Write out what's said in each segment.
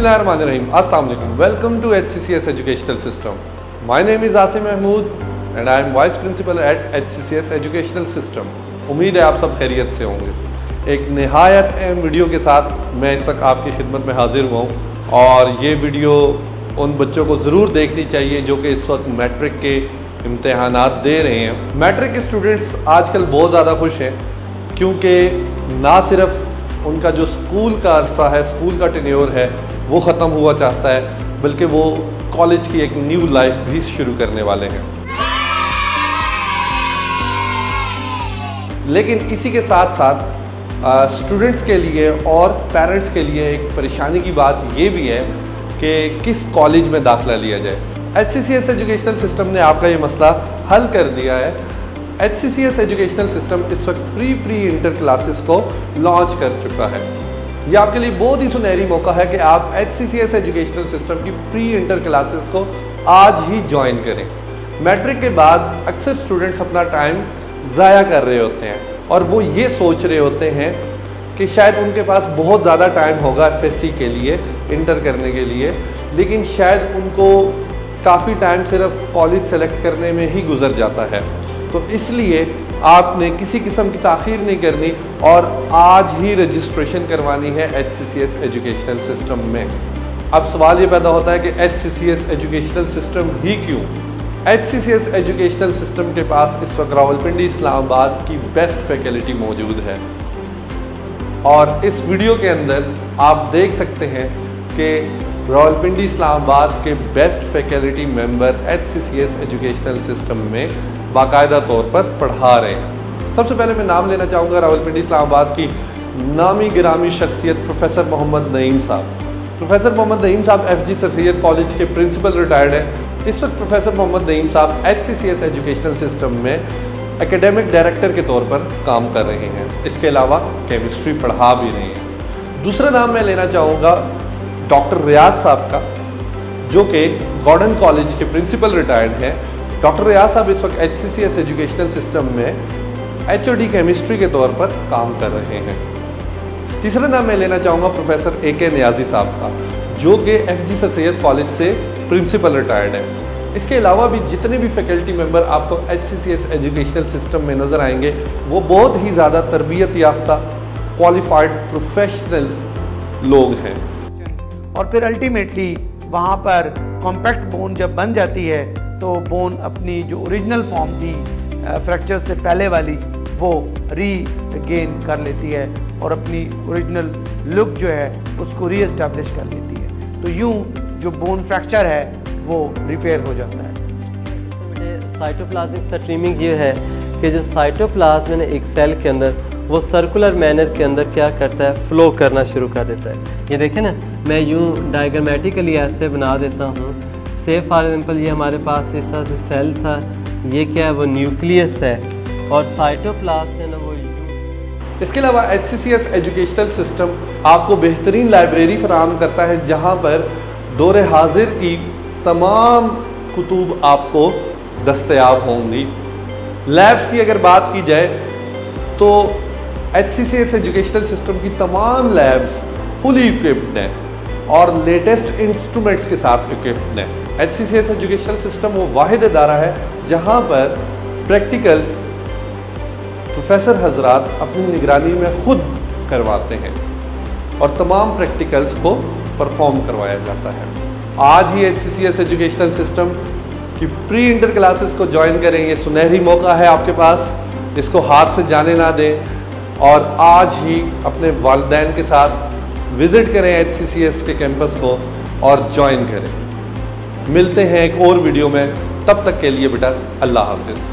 Bismillahirrahmanirrahim. Assalamu alaikum. Welcome to HCCS Educational System. My name is Asim Mahmood and I am Vice Principal at HCCS Educational System. उम्मीद है आप सब खैरियत से होंगे। एक निहायत अहम वीडियो के साथ मैं इस वक्त आपकी खिदमत में हाजिर हुआ हूँ और ये वीडियो उन बच्चों को ज़रूर देखनी चाहिए जो कि इस वक्त मैट्रिक के इम्तहानात दे रहे हैं। मैट्रिक के स्टूडेंट्स आजकल बहुत ज़्यादा खुश हैं क्योंकि ना सिर्फ उनका जो स्कूल का अरसा है, स्कूल का टेन्योर है वो ख़त्म हुआ चाहता है, बल्कि वो कॉलेज की एक न्यू लाइफ भी शुरू करने वाले हैं। लेकिन इसी के साथ साथ स्टूडेंट्स के लिए और पेरेंट्स के लिए एक परेशानी की बात ये भी है कि किस कॉलेज में दाखिला लिया जाए। HCCS एजुकेशनल सिस्टम ने आपका ये मसला हल कर दिया है। HCCS एजुकेशनल सिस्टम इस वक्त प्री इंटर क्लासेस को लॉन्च कर चुका है। ये आपके लिए बहुत ही सुनहरी मौका है कि आप HCCS एजुकेशनल सिस्टम की प्री इंटर क्लासेस को आज ही ज्वाइन करें। मैट्रिक के बाद अक्सर स्टूडेंट्स अपना टाइम ज़ाया कर रहे होते हैं और वो ये सोच रहे होते हैं कि शायद उनके पास बहुत ज़्यादा टाइम होगा FSC के लिए, इंटर करने के लिए, लेकिन शायद उनको काफ़ी टाइम सिर्फ कॉलेज सेलेक्ट करने में ही गुजर जाता है। तो इसलिए आपने किसी किस्म की ताख़ीर नहीं करनी और आज ही रजिस्ट्रेशन करवानी है HCCS एजुकेशनल सिस्टम में। अब सवाल ये पैदा होता है कि HCCS एजुकेशनल सिस्टम ही क्यों? HCCS एजुकेशनल सिस्टम के पास इस वक्त रावलपिंडी इस्लामाबाद की बेस्ट फैकल्टी मौजूद है और इस वीडियो के अंदर आप देख सकते हैं कि रावलपिंडी इस्लामाबाद के best faculty member HCCS educational system में बाकायदा तौर पर पढ़ा रहे हैं। सबसे पहले मैं नाम लेना चाहूँगा रावलपिंडी इस्लामाबाद की नामी गिरामी शख्सियत प्रोफेसर मोहम्मद नईम साहब। प्रोफेसर मोहम्मद नईम साहब FG सर सैयद कॉलेज के प्रिंसिपल रिटायर्ड हैं। इस वक्त प्रोफेसर मोहम्मद नईम साहब HCCS एजुकेशनल सिस्टम में एकेडमिक डायरेक्टर के तौर पर काम कर रहे हैं। इसके अलावा केमिस्ट्री पढ़ा भी रहे हैं। दूसरा नाम मैं लेना चाहूँगा डॉक्टर रियाज साहब का, जो कि गॉर्डन कॉलेज के प्रिंसिपल रिटायर्ड हैं। डॉक्टर रियाज साहब इस वक्त HCCS एजुकेशनल सिस्टम में HOD केमिस्ट्री के तौर पर काम कर रहे हैं। तीसरा नाम मैं लेना चाहूँगा प्रोफेसर AK नियाजी साहब का, जो कि FG सर सैयद कॉलेज से प्रिंसिपल रिटायर्ड है। इसके अलावा भी जितने भी फैकल्टी मेंबर आपको HCCS एजुकेशनल सिस्टम में नज़र आएंगे वो बहुत ही ज़्यादा तरबियत याफ्ता, क्वालिफाइड प्रोफेशनल लोग हैं। और फिर अल्टीमेटली वहाँ पर कॉम्पैक्ट बोन जब बन जाती है तो बोन अपनी जो ओरिजिनल फॉर्म थी फ्रैक्चर से पहले वाली वो रीगेन कर लेती है और अपनी ओरिजिनल लुक जो है उसको रीएस्टैब्लिश कर लेती है। तो यूँ जो बोन फ्रैक्चर है वो रिपेयर हो जाता है। साइटोप्लाज्मिक स्ट्रीमिंग ये है कि जो साइटोप्लाज्म है एक सेल के अंदर वो सर्कुलर मैनर के अंदर क्या करता है, फ्लो करना शुरू कर देता है। ये देखें ना, मैं यूँ डायग्रामेटिकली ऐसे बना देता हूँ। से फॉर एग्जांपल ये हमारे पास इस तरह से सेल था, ये क्या है, वो न्यूक्लियस है और साइटोप्लाज्म है ना वो। इसके अलावा HCCS एजुकेशनल सिस्टम आपको बेहतरीन लाइब्रेरी फराहम करता है जहाँ पर दौर हाजिर की तमाम कुतुब आपको दस्तयाब होंगी। लैब्स की अगर बात की जाए तो HCCS एजुकेशनल सिस्टम की तमाम लैब्स फुली इक्विप्ड हैं और लेटेस्ट इंस्ट्रूमेंट्स के साथ इक्विप्ड हैं। HCCS एजुकेशनल सिस्टम वो वाहिद इदारा है जहाँ पर प्रैक्टिकल्स प्रोफेसर हजरात अपनी निगरानी में खुद करवाते हैं और तमाम प्रैक्टिकल्स को परफॉर्म करवाया जाता है। आज ही HCCS एजुकेशनल सिस्टम की प्री इंटर क्लासेस को ज्वाइन करें। ये सुनहरी मौका है आपके पास, इसको हाथ से जाने ना दें और आज ही अपने वालिदैन के साथ विज़िट करें HCCS के कैंपस को और ज्वाइन करें। मिलते हैं एक और वीडियो में, तब तक के लिए बेटा अल्लाह हाफिज़।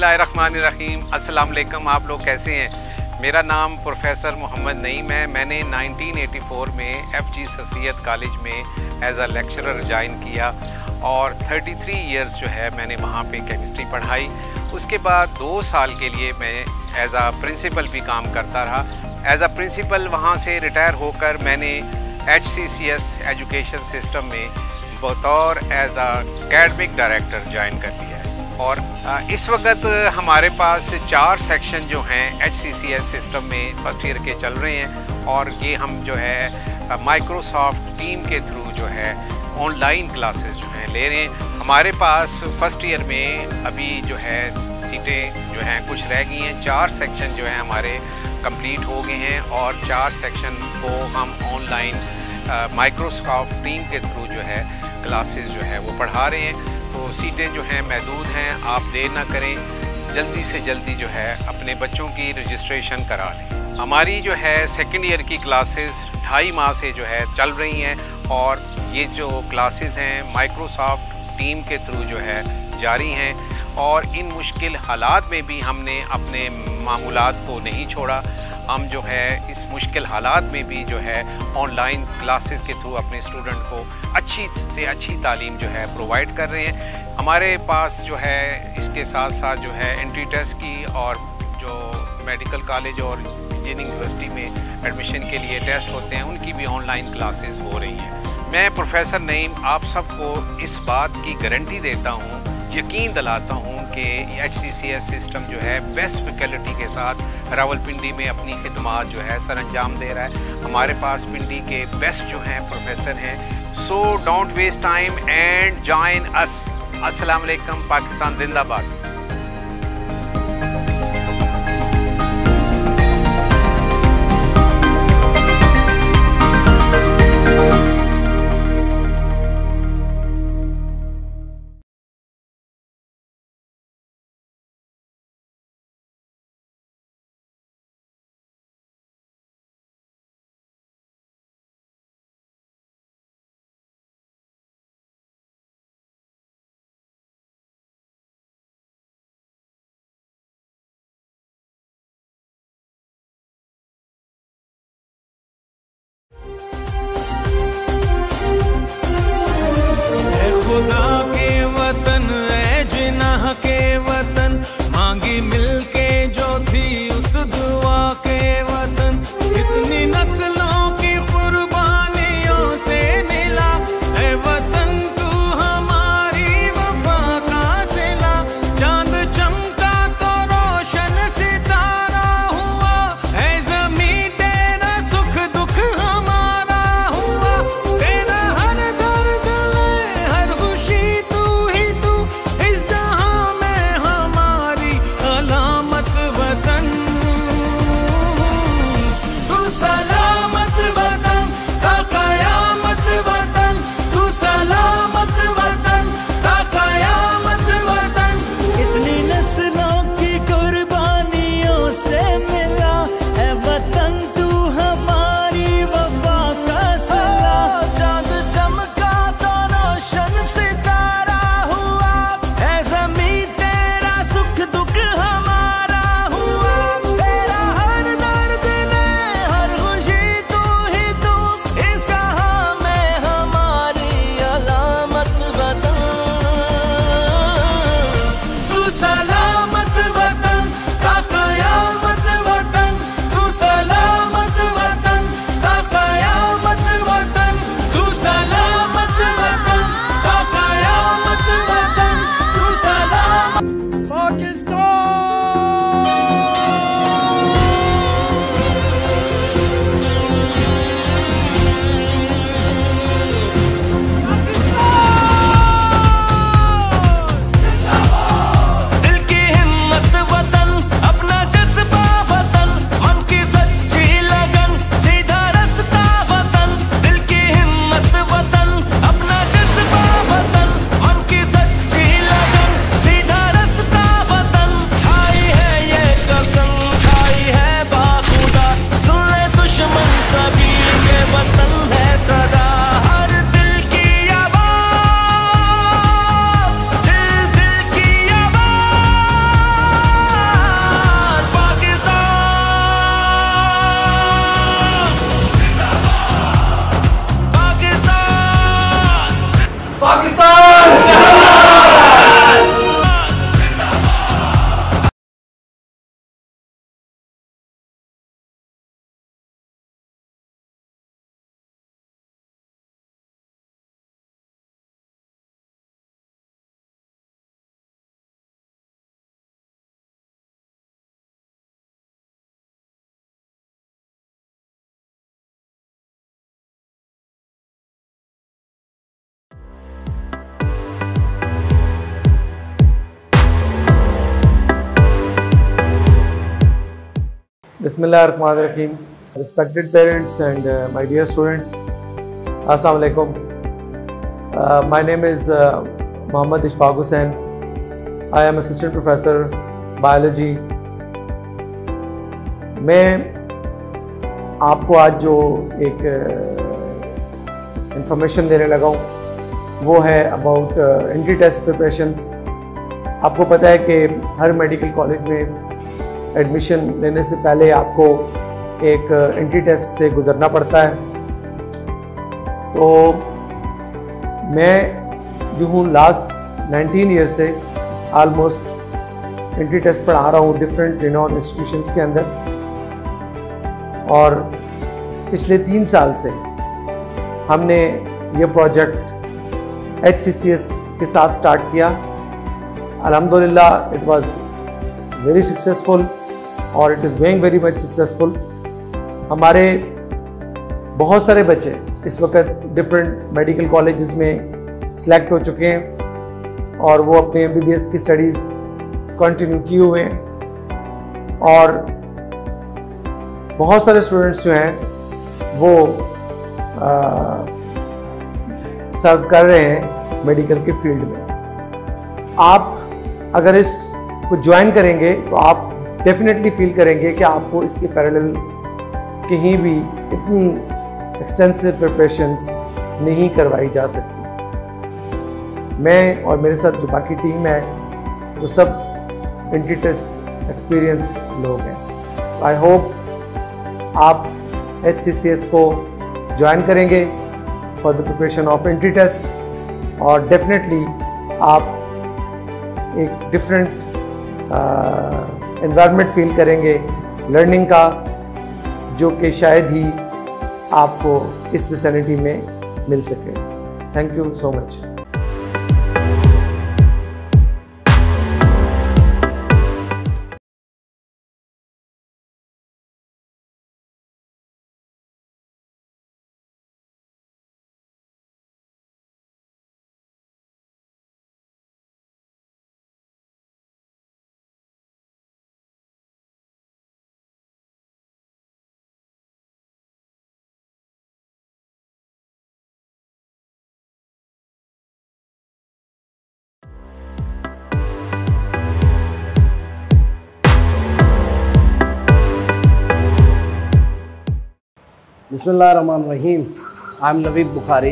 बिस्मिल्लाहिर्रहमानिर्रहीम। अस्सलाम वालेकुम। आप लोग कैसे हैं? मेरा नाम प्रोफेसर मोहम्मद नईम है। मैंने 1984 में FG ससीयत कॉलेज में एज अ लेक्चरर ज्वाइन किया और 33 इयर्स जो है मैंने वहाँ पे केमिस्ट्री पढ़ाई। उसके बाद 2 साल के लिए मैं एज अ प्रिंसिपल भी काम करता रहा। एज अ प्रिंसिपल वहाँ से रिटायर होकर मैंने HCCS एजुकेशन सिस्टम में बतौर as a academic director join कर लिया है। और इस वक्त हमारे पास 4 सेक्शन जो हैं HCCS सिस्टम में फर्स्ट ईयर के चल रहे हैं और ये हम जो है माइक्रोसॉफ्ट टीम के थ्रू जो है ऑनलाइन क्लासेस जो हैं ले रहे हैं। हमारे पास फर्स्ट ईयर में अभी जो है सीटें जो हैं कुछ रह गई हैं। 4 सेक्शन जो हैं हमारे कंप्लीट हो गए हैं और 4 सेक्शन को हम ऑनलाइन माइक्रोसॉफ्ट टीम के थ्रू जो है क्लासेस जो है वो पढ़ा रहे हैं। तो सीटें जो हैं महदूद हैं, आप देर ना करें, जल्दी से जल्दी जो है अपने बच्चों की रजिस्ट्रेशन करा लें। हमारी जो है सेकेंड ईयर की क्लासेस 2.5 माह से जो है चल रही हैं और ये जो क्लासेस हैं माइक्रोसॉफ्ट टीम के थ्रू जो है जारी हैं और इन मुश्किल हालात में भी हमने अपने मामूलात को नहीं छोड़ा। हम जो है इस मुश्किल हालात में भी जो है ऑनलाइन क्लासेस के थ्रू अपने स्टूडेंट को अच्छी से अच्छी तालीम जो है प्रोवाइड कर रहे हैं। हमारे पास जो है इसके साथ साथ जो है एंट्री टेस्ट की और जो मेडिकल कॉलेज और इंजीनियरिंग यूनिवर्सिटी में एडमिशन के लिए टेस्ट होते हैं उनकी भी ऑनलाइन क्लासेस हो रही हैं। मैं प्रोफेसर नईम आप सबको इस बात की गारंटी देता हूँ, यकीन दिलाता हूँ कि HCCS सिस्टम जो है बेस्ट फैकल्टी के साथ रावलपिंडी में अपनी खिदमात जो है सर अंजाम दे रहा है। हमारे पास पिंडी के बेस्ट जो हैं प्रोफेसर हैं। So don't waste time and join us. अस्सलाम वालेकुम। पाकिस्तान जिंदाबाद। Bismillahirrahmanirrahim. Respected parents and my dear students, Assalamu alaikum. My name is Mohammad Ishfaq Hussain. I am assistant professor biology. मैं आपको आज जो एक इंफॉर्मेशन देने लगा हूँ वो है अबाउट एंट्री टेस्ट प्रिपरेशंस। आपको पता है कि हर मेडिकल कॉलेज में एडमिशन लेने से पहले आपको एक एंट्री टेस्ट से गुजरना पड़ता है। तो मैं जो हूँ लास्ट 19 ईयर से ऑलमोस्ट एंट्री टेस्ट पढ़ा रहा हूँ डिफरेंट रिनॉन इंस्टीट्यूशंस के अंदर, और पिछले 3 साल से हमने ये प्रोजेक्ट HCCS के साथ स्टार्ट किया। अल्हम्दुलिल्लाह इट वाज वेरी सक्सेसफुल और it is going very much successful. हमारे बहुत सारे बच्चे इस वक्त डिफरेंट मेडिकल कॉलेजेस में सिलेक्ट हो चुके हैं और वो अपने MBBS की स्टडीज़ कंटिन्यू किए हुए हैं, और बहुत सारे स्टूडेंट्स जो हैं वो सर्व कर रहे हैं मेडिकल के फील्ड में। आप अगर इसको ज्वाइन करेंगे तो आप डेफिनेटली फील करेंगे कि आपको इसके पैरेलल कहीं भी इतनी एक्सटेंसिव प्रिपरेशंस नहीं करवाई जा सकती। मैं और मेरे साथ जो बाकी टीम है वो सब एंट्री टेस्ट एक्सपीरियंस्ड लोग हैं। आई होप आप HCCS को ज्वाइन करेंगे for the preparation of entry test, और डेफिनेटली आप एक डिफरेंट एनवायरनमेंट फील करेंगे लर्निंग का, जो कि शायद ही आपको इस विसिनिटी में मिल सके। Thank you so much. Bismillahirrahmanirrahim. I'm Naveed Bukhari.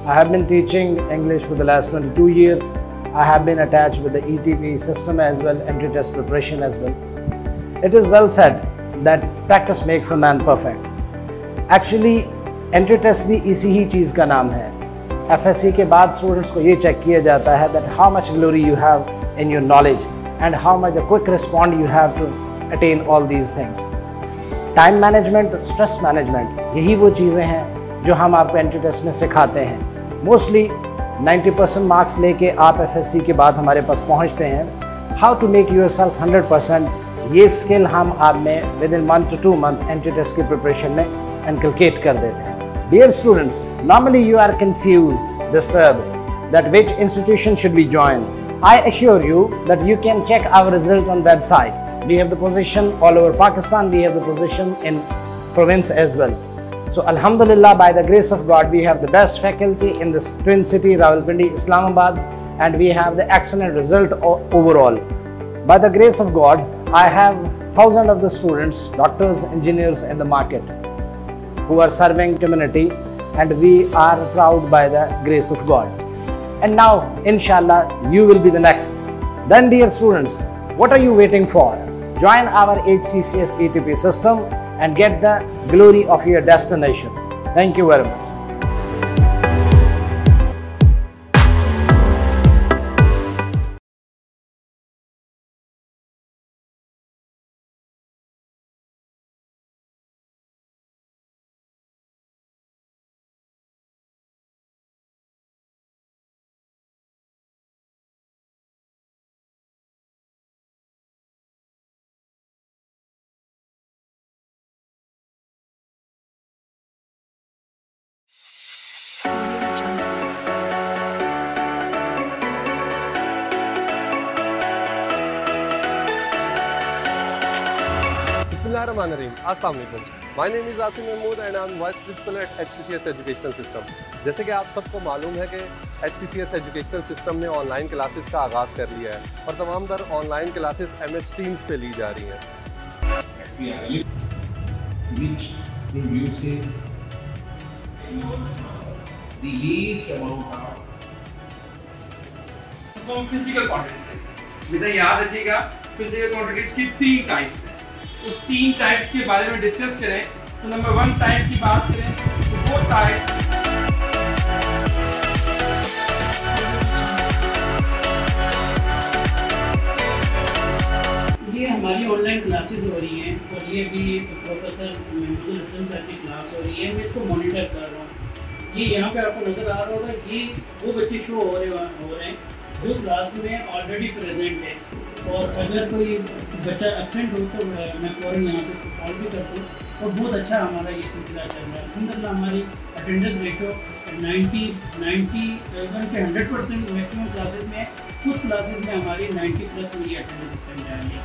I have been teaching English for the last 22 years. I have been attached with the ETP system as well, entry test preparation as well. It is well said that practice makes a man perfect. Actually, entry test भी इसी ही चीज़ का नाम है। FSC के बाद students को ये check किया जाता है that how much glory you have in your knowledge and how much a quick respond you have to attain all these things. Time management, stress management, यही वो चीज़ें हैं जो हम आपको एंट्री टेस्ट में सिखाते हैं। मोस्टली 90% मार्क्स लेके आप FSC के बाद हमारे पास पहुंचते हैं। How to make yourself 100%, ये स्किल हम आप में within 1 to 2 month entry test की प्रिपरेशन में इनकलकेट कर देते हैं। Dear students, normally you are confused, disturbed that which institution should be join. I assure you that you can check our result on website. We have the position all over Pakistan. We have the position in province as well. So Alhamdulillah, by the grace of God, we have the best faculty in this twin city, Rawalpindi, Islamabad, and we have the excellent result overall. By the grace of God, I have thousands of the students, doctors, engineers in the market who are serving community, and we are proud by the grace of God. And now, inshallah, you will be the next. Then, dear students, what are you waiting for? Join our HCCS ETP system and get the glory of your destination. Thank you very much. Bismillahirrahmanirrahim. Assalamu alaikum. My name is Asim Mahmood and I am Vice Principal at HCCS Educational System. जैसे कि आप सबको मालूम है कि HCCS Educational System ने online classes का आगाज़ कर लिया है और तमाम तर ऑनलाइन क्लासेस MS Teams पे ली जा रही हैं। Which produces the least amount of physical quantities है। बेटा याद रखिएगा फिजिकल क्वांटिटीज की 3 टाइप्स हैं। उस 3 टाइप्स के बारे में डिस्कस करें तो नंबर 1 टाइप की बात करें तो वो टाइप ये हमारी ऑनलाइन क्लासेस हो रही हैं और ये भी प्रोफेसर महमूद हसन सर की क्लास हो रही है। मैं इसको मॉनिटर कर रहा हूँ। ये यहाँ पे आपको नज़र आ रहा होगा, ये वो बच्चे शो हो रहे हैं जो क्लास में ऑलरेडी प्रेजेंट है और अगर कोई बच्चा एब्सेंट हो तो मैं फ़ौरन यहाँ से कॉल भी करता हूँ और बहुत अच्छा हमारा ये सिलसिला चल रहा है। अल्हम्दुलिल्लाह हमारी अटेंडेंस रेशो 91 के 100% मैक्सिमम क्लासेस में, कुछ क्लासेस में हमारी 90+ मेरी अटेंडेंस कर जा रही है।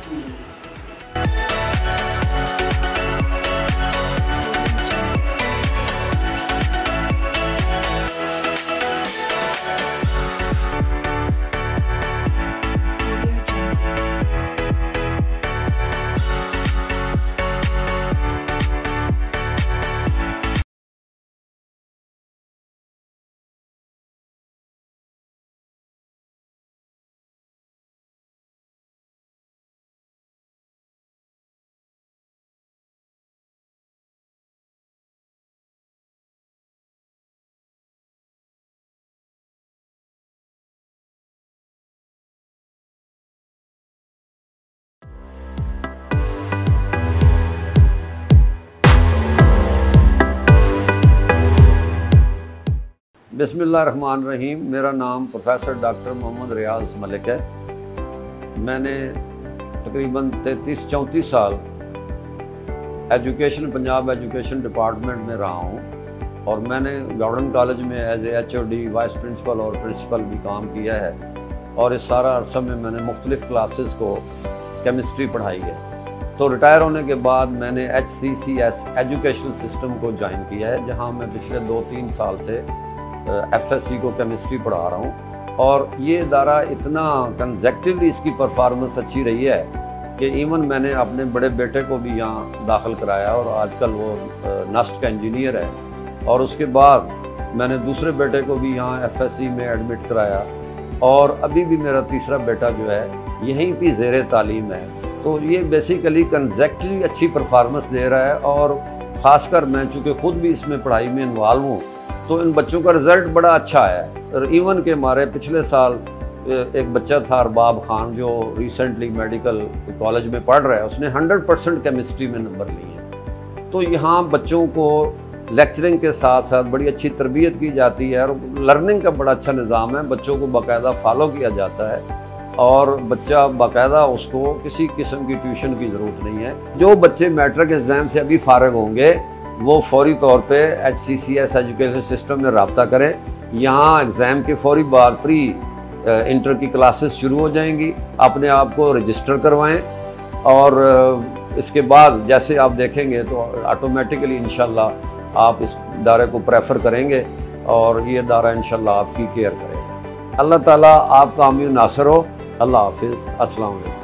बिस्मिल्लाहिर्रहमानिर्रहीम। मेरा नाम प्रोफेसर डॉक्टर मोहम्मद रियाज मलिक है। मैंने तकरीबन 33-34 साल पंजाब एजुकेशन डिपार्टमेंट में रहा हूँ और मैंने गवर्नमेंट कॉलेज में as a HOD, vice principal और प्रिंसिपल भी काम किया है और इस सारा अरसा में मैंने मुख्तलिफ़ क्लासेस को केमिस्ट्री पढ़ाई है। तो रिटायर होने के बाद मैंने HCCS एजुकेशनल सिस्टम को ज्वाइन किया है, जहाँ मैं पिछले 2-3 साल से FSC को केमिस्ट्री पढ़ा रहा हूँ और ये इदारा इतना कंसेक्टिवली इसकी परफॉर्मेंस अच्छी रही है कि इवन मैंने अपने बड़े बेटे को भी यहाँ दाखिल कराया और आजकल वो नस्ट का इंजीनियर है और उसके बाद मैंने दूसरे बेटे को भी यहाँ FSC में एडमिट कराया और अभी भी मेरा तीसरा बेटा जो है यहीं पे ज़ेरे तालीम है। तो ये बेसिकली कंसेक्टिवली अच्छी परफॉर्मेंस दे रहा है और ख़ासकर मैं चूँकि ख़ुद भी इसमें पढ़ाई में इन्वॉल्व हूँ तो इन बच्चों का रिज़ल्ट बड़ा अच्छा है। और इवन के हमारे पिछले साल एक बच्चा था अरबाब खान जो रिसेंटली मेडिकल कॉलेज में पढ़ रहा है, उसने 100% केमिस्ट्री में नंबर लिए हैं। तो यहाँ बच्चों को लेक्चरिंग के साथ साथ बड़ी अच्छी तरबियत की जाती है और लर्निंग का बड़ा अच्छा निज़ाम है। बच्चों को बाकायदा फॉलो किया जाता है और बच्चा बाकायदा, उसको किसी किस्म की ट्यूशन की ज़रूरत नहीं है। जो बच्चे मैट्रिक एग्ज़ाम से अभी फारिग होंगे वो फौरी तौर पे HCCS एजुकेशन सिस्टम में रब्ता करें। यहाँ एग्ज़ाम के फौरी बाद प्री इंटर की क्लासेस शुरू हो जाएंगी। अपने आप को रजिस्टर करवाएं और इसके बाद जैसे आप देखेंगे तो ऑटोमेटिकली इंशाल्लाह आप इस इदारे को प्रेफर करेंगे और ये इदारा इंशाल्लाह आपकी केयर करेगा। अल्लाह ताला आपका आमीन नासर हो। अल्लाह हाफिज़। अस्सलाम वालेकुम।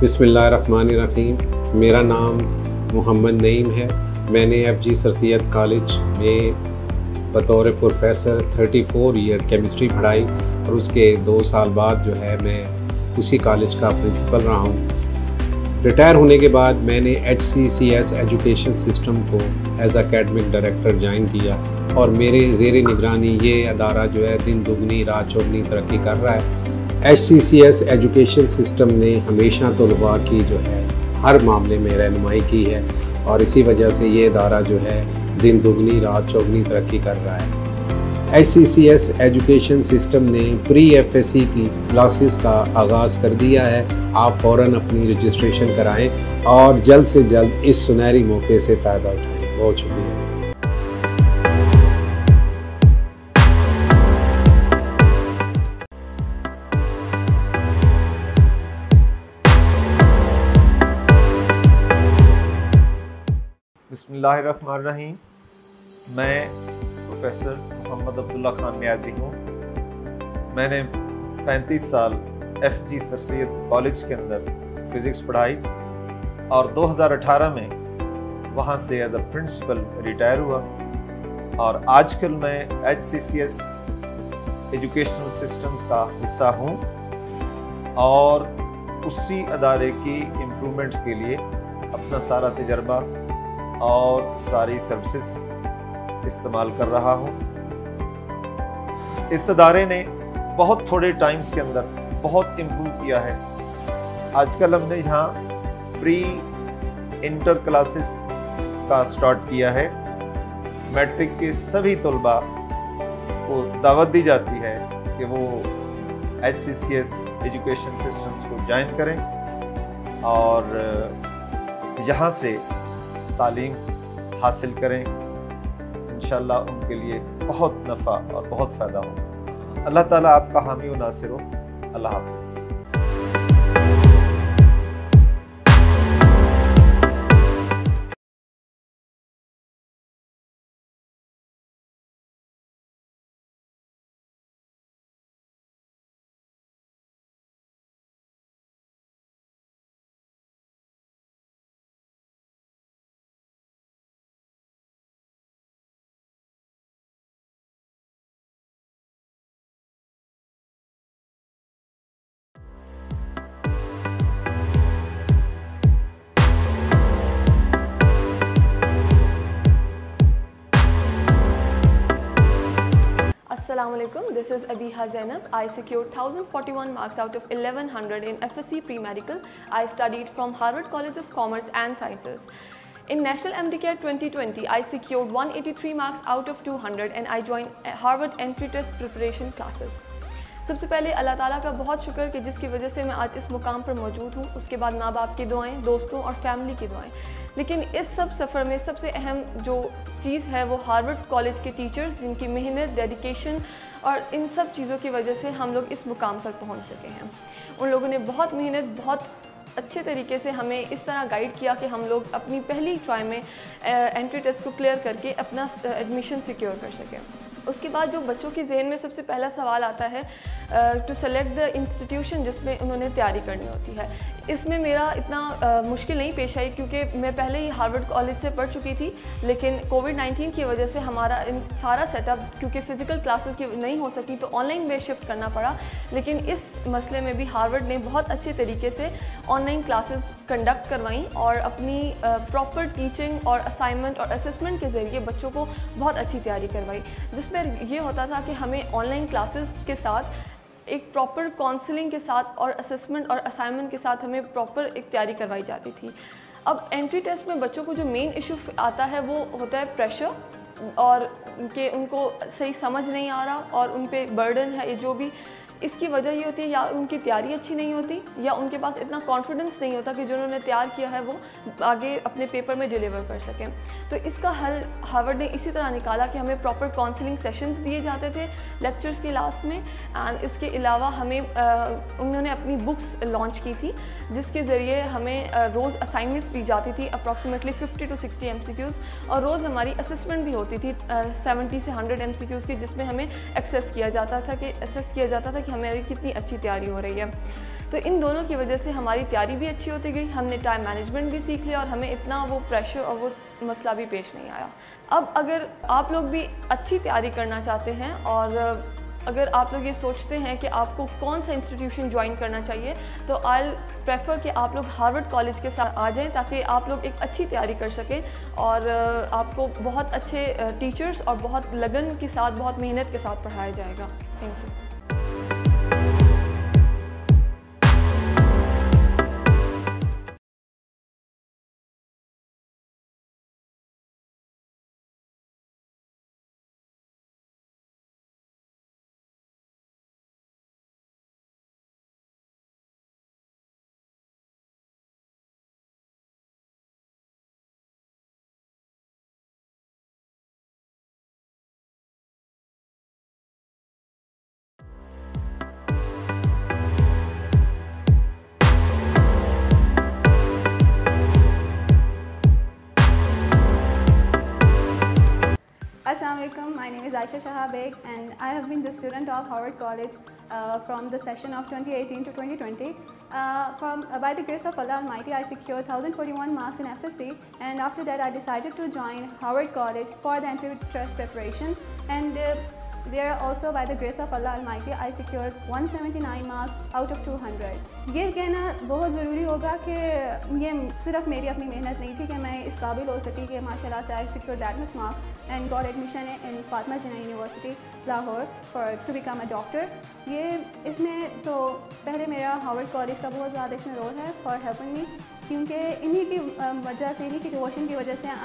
बिस्मिल्लाहिर्रहमानिर्रहीम। मेरा नाम मोहम्मद नईम है। मैंने FG सरसियत कॉलेज में बतौर प्रोफेसर 34 ईयर केमिस्ट्री पढ़ाई और उसके 2 साल बाद जो है मैं उसी कॉलेज का प्रिंसिपल रहा हूँ। रिटायर होने के बाद मैंने HCCS एजुकेशन सिस्टम को एज एकेडमिक डायरेक्टर ज्वाइन किया और मेरे ज़ेर निगरानी ये अदारा जो है दिन दुगनी रात चौगनी तरक्की कर रहा है। HCCS एजुकेशन सिस्टम ने हमेशा तलबा की जो है हर मामले में रहनुमाई की है और इसी वजह से ये अदारा जो है दिन दुगनी रात चौगनी तरक्की कर रहा है। HCCS एजुकेशन सिस्टम ने प्री FSC की क्लासेस का आगाज़ कर दिया है। आप फ़ौरन अपनी रजिस्ट्रेशन कराएं और जल्द से जल्द इस सुनहरी मौके से फ़ायदा उठाएं। बहुत शुक्रिया। बिस्मिल्लाहिर्रहमानिर्रहीम। मैं प्रोफेसर मोहम्मद अब्दुल्ला खान न्याजी हूँ। मैंने 35 साल FG सर सैयद कॉलेज के अंदर फ़िज़िक्स पढ़ाई और 2018 में वहाँ से एज अ प्रिंसिपल रिटायर हुआ और आजकल मैं HCCS एजुकेशनल सिस्टम्स का हिस्सा हूँ और उसी अदारे की इम्प्रूवमेंट्स के लिए अपना सारा तजर्बा और सारी सर्विसेज इस्तेमाल कर रहा हूँ। इस अदारे ने बहुत थोड़े टाइम्स के अंदर बहुत इम्प्रूव किया है। आजकल हमने यहाँ प्री इंटर क्लासेस का स्टार्ट किया है। मैट्रिक के सभी तलबा को दावत दी जाती है कि वो HCCS एजुकेशन सिस्टम्स को ज्वाइन करें और यहाँ से तालीम हासिल करें। इंशाअल्लाह उनके लिए बहुत नफ़ा और बहुत फ़ायदा हो। अल्लाह ताला आपका हामी व नासिर हो। अल्लाह हाफ़िज़। Assalamualaikum. This is Abiha Zainab. I secured 1041 marks out of 1100 in FSC pre-medical. I studied from Harvard College of Commerce and Sciences. In National MDCAT 2020, I secured 183 marks out of 200 and I joined Harvard Entry Test Preparation classes. सबसे पहले अल्लाह ताला का बहुत शुक्र कि जिसकी वजह से मैं आज इस मुकाम पर मौजूद हूँ। उसके बाद माँ बाप की दुआएं, दोस्तों और फैमिली की दुआएं। लेकिन इस सब सफ़र में सबसे अहम जो चीज़ है वो हार्वर्ड कॉलेज के टीचर्स, जिनकी मेहनत, डेडिकेशन और इन सब चीज़ों की वजह से हम लोग इस मुकाम पर पहुँच सके हैं। उन लोगों ने बहुत मेहनत, बहुत अच्छे तरीके से हमें इस तरह गाइड किया कि हम लोग अपनी पहली ट्राई में एंट्री टेस्ट को क्लियर करके अपना एडमिशन सिक्योर कर सकें। उसके बाद जो बच्चों के जहन में सबसे पहला सवाल आता है टू सेलेक्ट द इंस्टीट्यूशन जिसमें उन्होंने तैयारी करनी होती है। इसमें मेरा इतना मुश्किल नहीं पेश आई क्योंकि मैं पहले ही हार्वर्ड कॉलेज से पढ़ चुकी थी, लेकिन कोविड-19 की वजह से हमारा सारा सेटअप क्योंकि फ़िज़िकल क्लासेस की नहीं हो सकी तो ऑनलाइन में शिफ्ट करना पड़ा। लेकिन इस मसले में भी हार्वर्ड ने बहुत अच्छे तरीके से ऑनलाइन क्लासेस कंडक्ट करवाई और अपनी प्रॉपर टीचिंग और असाइनमेंट और असेसमेंट के ज़रिए बच्चों को बहुत अच्छी तैयारी करवाई, जिसमें ये होता था कि हमें ऑनलाइन क्लासेस के साथ एक प्रॉपर काउंसलिंग के साथ और असेसमेंट और असाइनमेंट के साथ हमें प्रॉपर एक तैयारी करवाई जाती थी। अब एंट्री टेस्ट में बच्चों को जो मेन इशू आता है वो होता है प्रेशर और कि उनको सही समझ नहीं आ रहा और उन पे बर्डन है। जो भी इसकी वजह ये होती है या उनकी तैयारी अच्छी नहीं होती या उनके पास इतना कॉन्फिडेंस नहीं होता कि जो उन्होंने तैयार किया है वो आगे अपने पेपर में डिलीवर कर सकें। तो इसका हल हार्वर्ड ने इसी तरह निकाला कि हमें प्रॉपर काउंसलिंग सेशंस दिए जाते थे लेक्चर्स के लास्ट में। एंड इसके अलावा हमें उन्होंने अपनी बुक्स लॉन्च की थी जिसके ज़रिए हमें रोज़ असाइनमेंट्स दी जाती थी अप्रॉक्सीमेटली 50 to 60 MCQs और रोज़ हमारी असेसमेंट भी होती थी 70 से 100 MCQs की, जिसमें हमें असेस किया जाता था कि हमारी कितनी अच्छी तैयारी हो रही है। तो इन दोनों की वजह से हमारी तैयारी भी अच्छी होती गई, हमने टाइम मैनेजमेंट भी सीख लिया और हमें इतना वो प्रेशर और वो मसला भी पेश नहीं आया। अब अगर आप लोग भी अच्छी तैयारी करना चाहते हैं और अगर आप लोग ये सोचते हैं कि आपको कौन सा इंस्टीट्यूशन ज्वाइन करना चाहिए, तो आई प्रेफर कि आप लोग हार्वर्ड कॉलेज के साथ आ जाएं, ताकि आप लोग एक अच्छी तैयारी कर सकें और आपको बहुत अच्छे टीचर्स और बहुत लगन के साथ, बहुत मेहनत के साथ पढ़ाया जाएगा। Thank you. Assalamualaikum. My name is Aisha Shahabeg and I have been the student of Howard College from the session of 2018 to 2020. By the grace of Allah Almighty, I secured 1041 marks in FSC, and after that I decided to join Howard College for the entrance preparation, and there also by the grace of Allah Almighty I secured 179 marks out of 200. ये कहना बहुत ज़रूरी होगा कि ये सिर्फ मेरी अपनी मेहनत नहीं थी कि मैं इस काबिल हो सकी कि माशाल्लाह से I secured that much marks and got admission in Fatima Jinnah University, Lahore to become a doctor. ये इसमें तो पहले मेरा हार्वर्ड कॉलेज का बहुत ज़्यादा इसमें रोल है for helping me, क्योंकि इन्हीं की वजह से, इन्हीं की डिवोशन की वजह से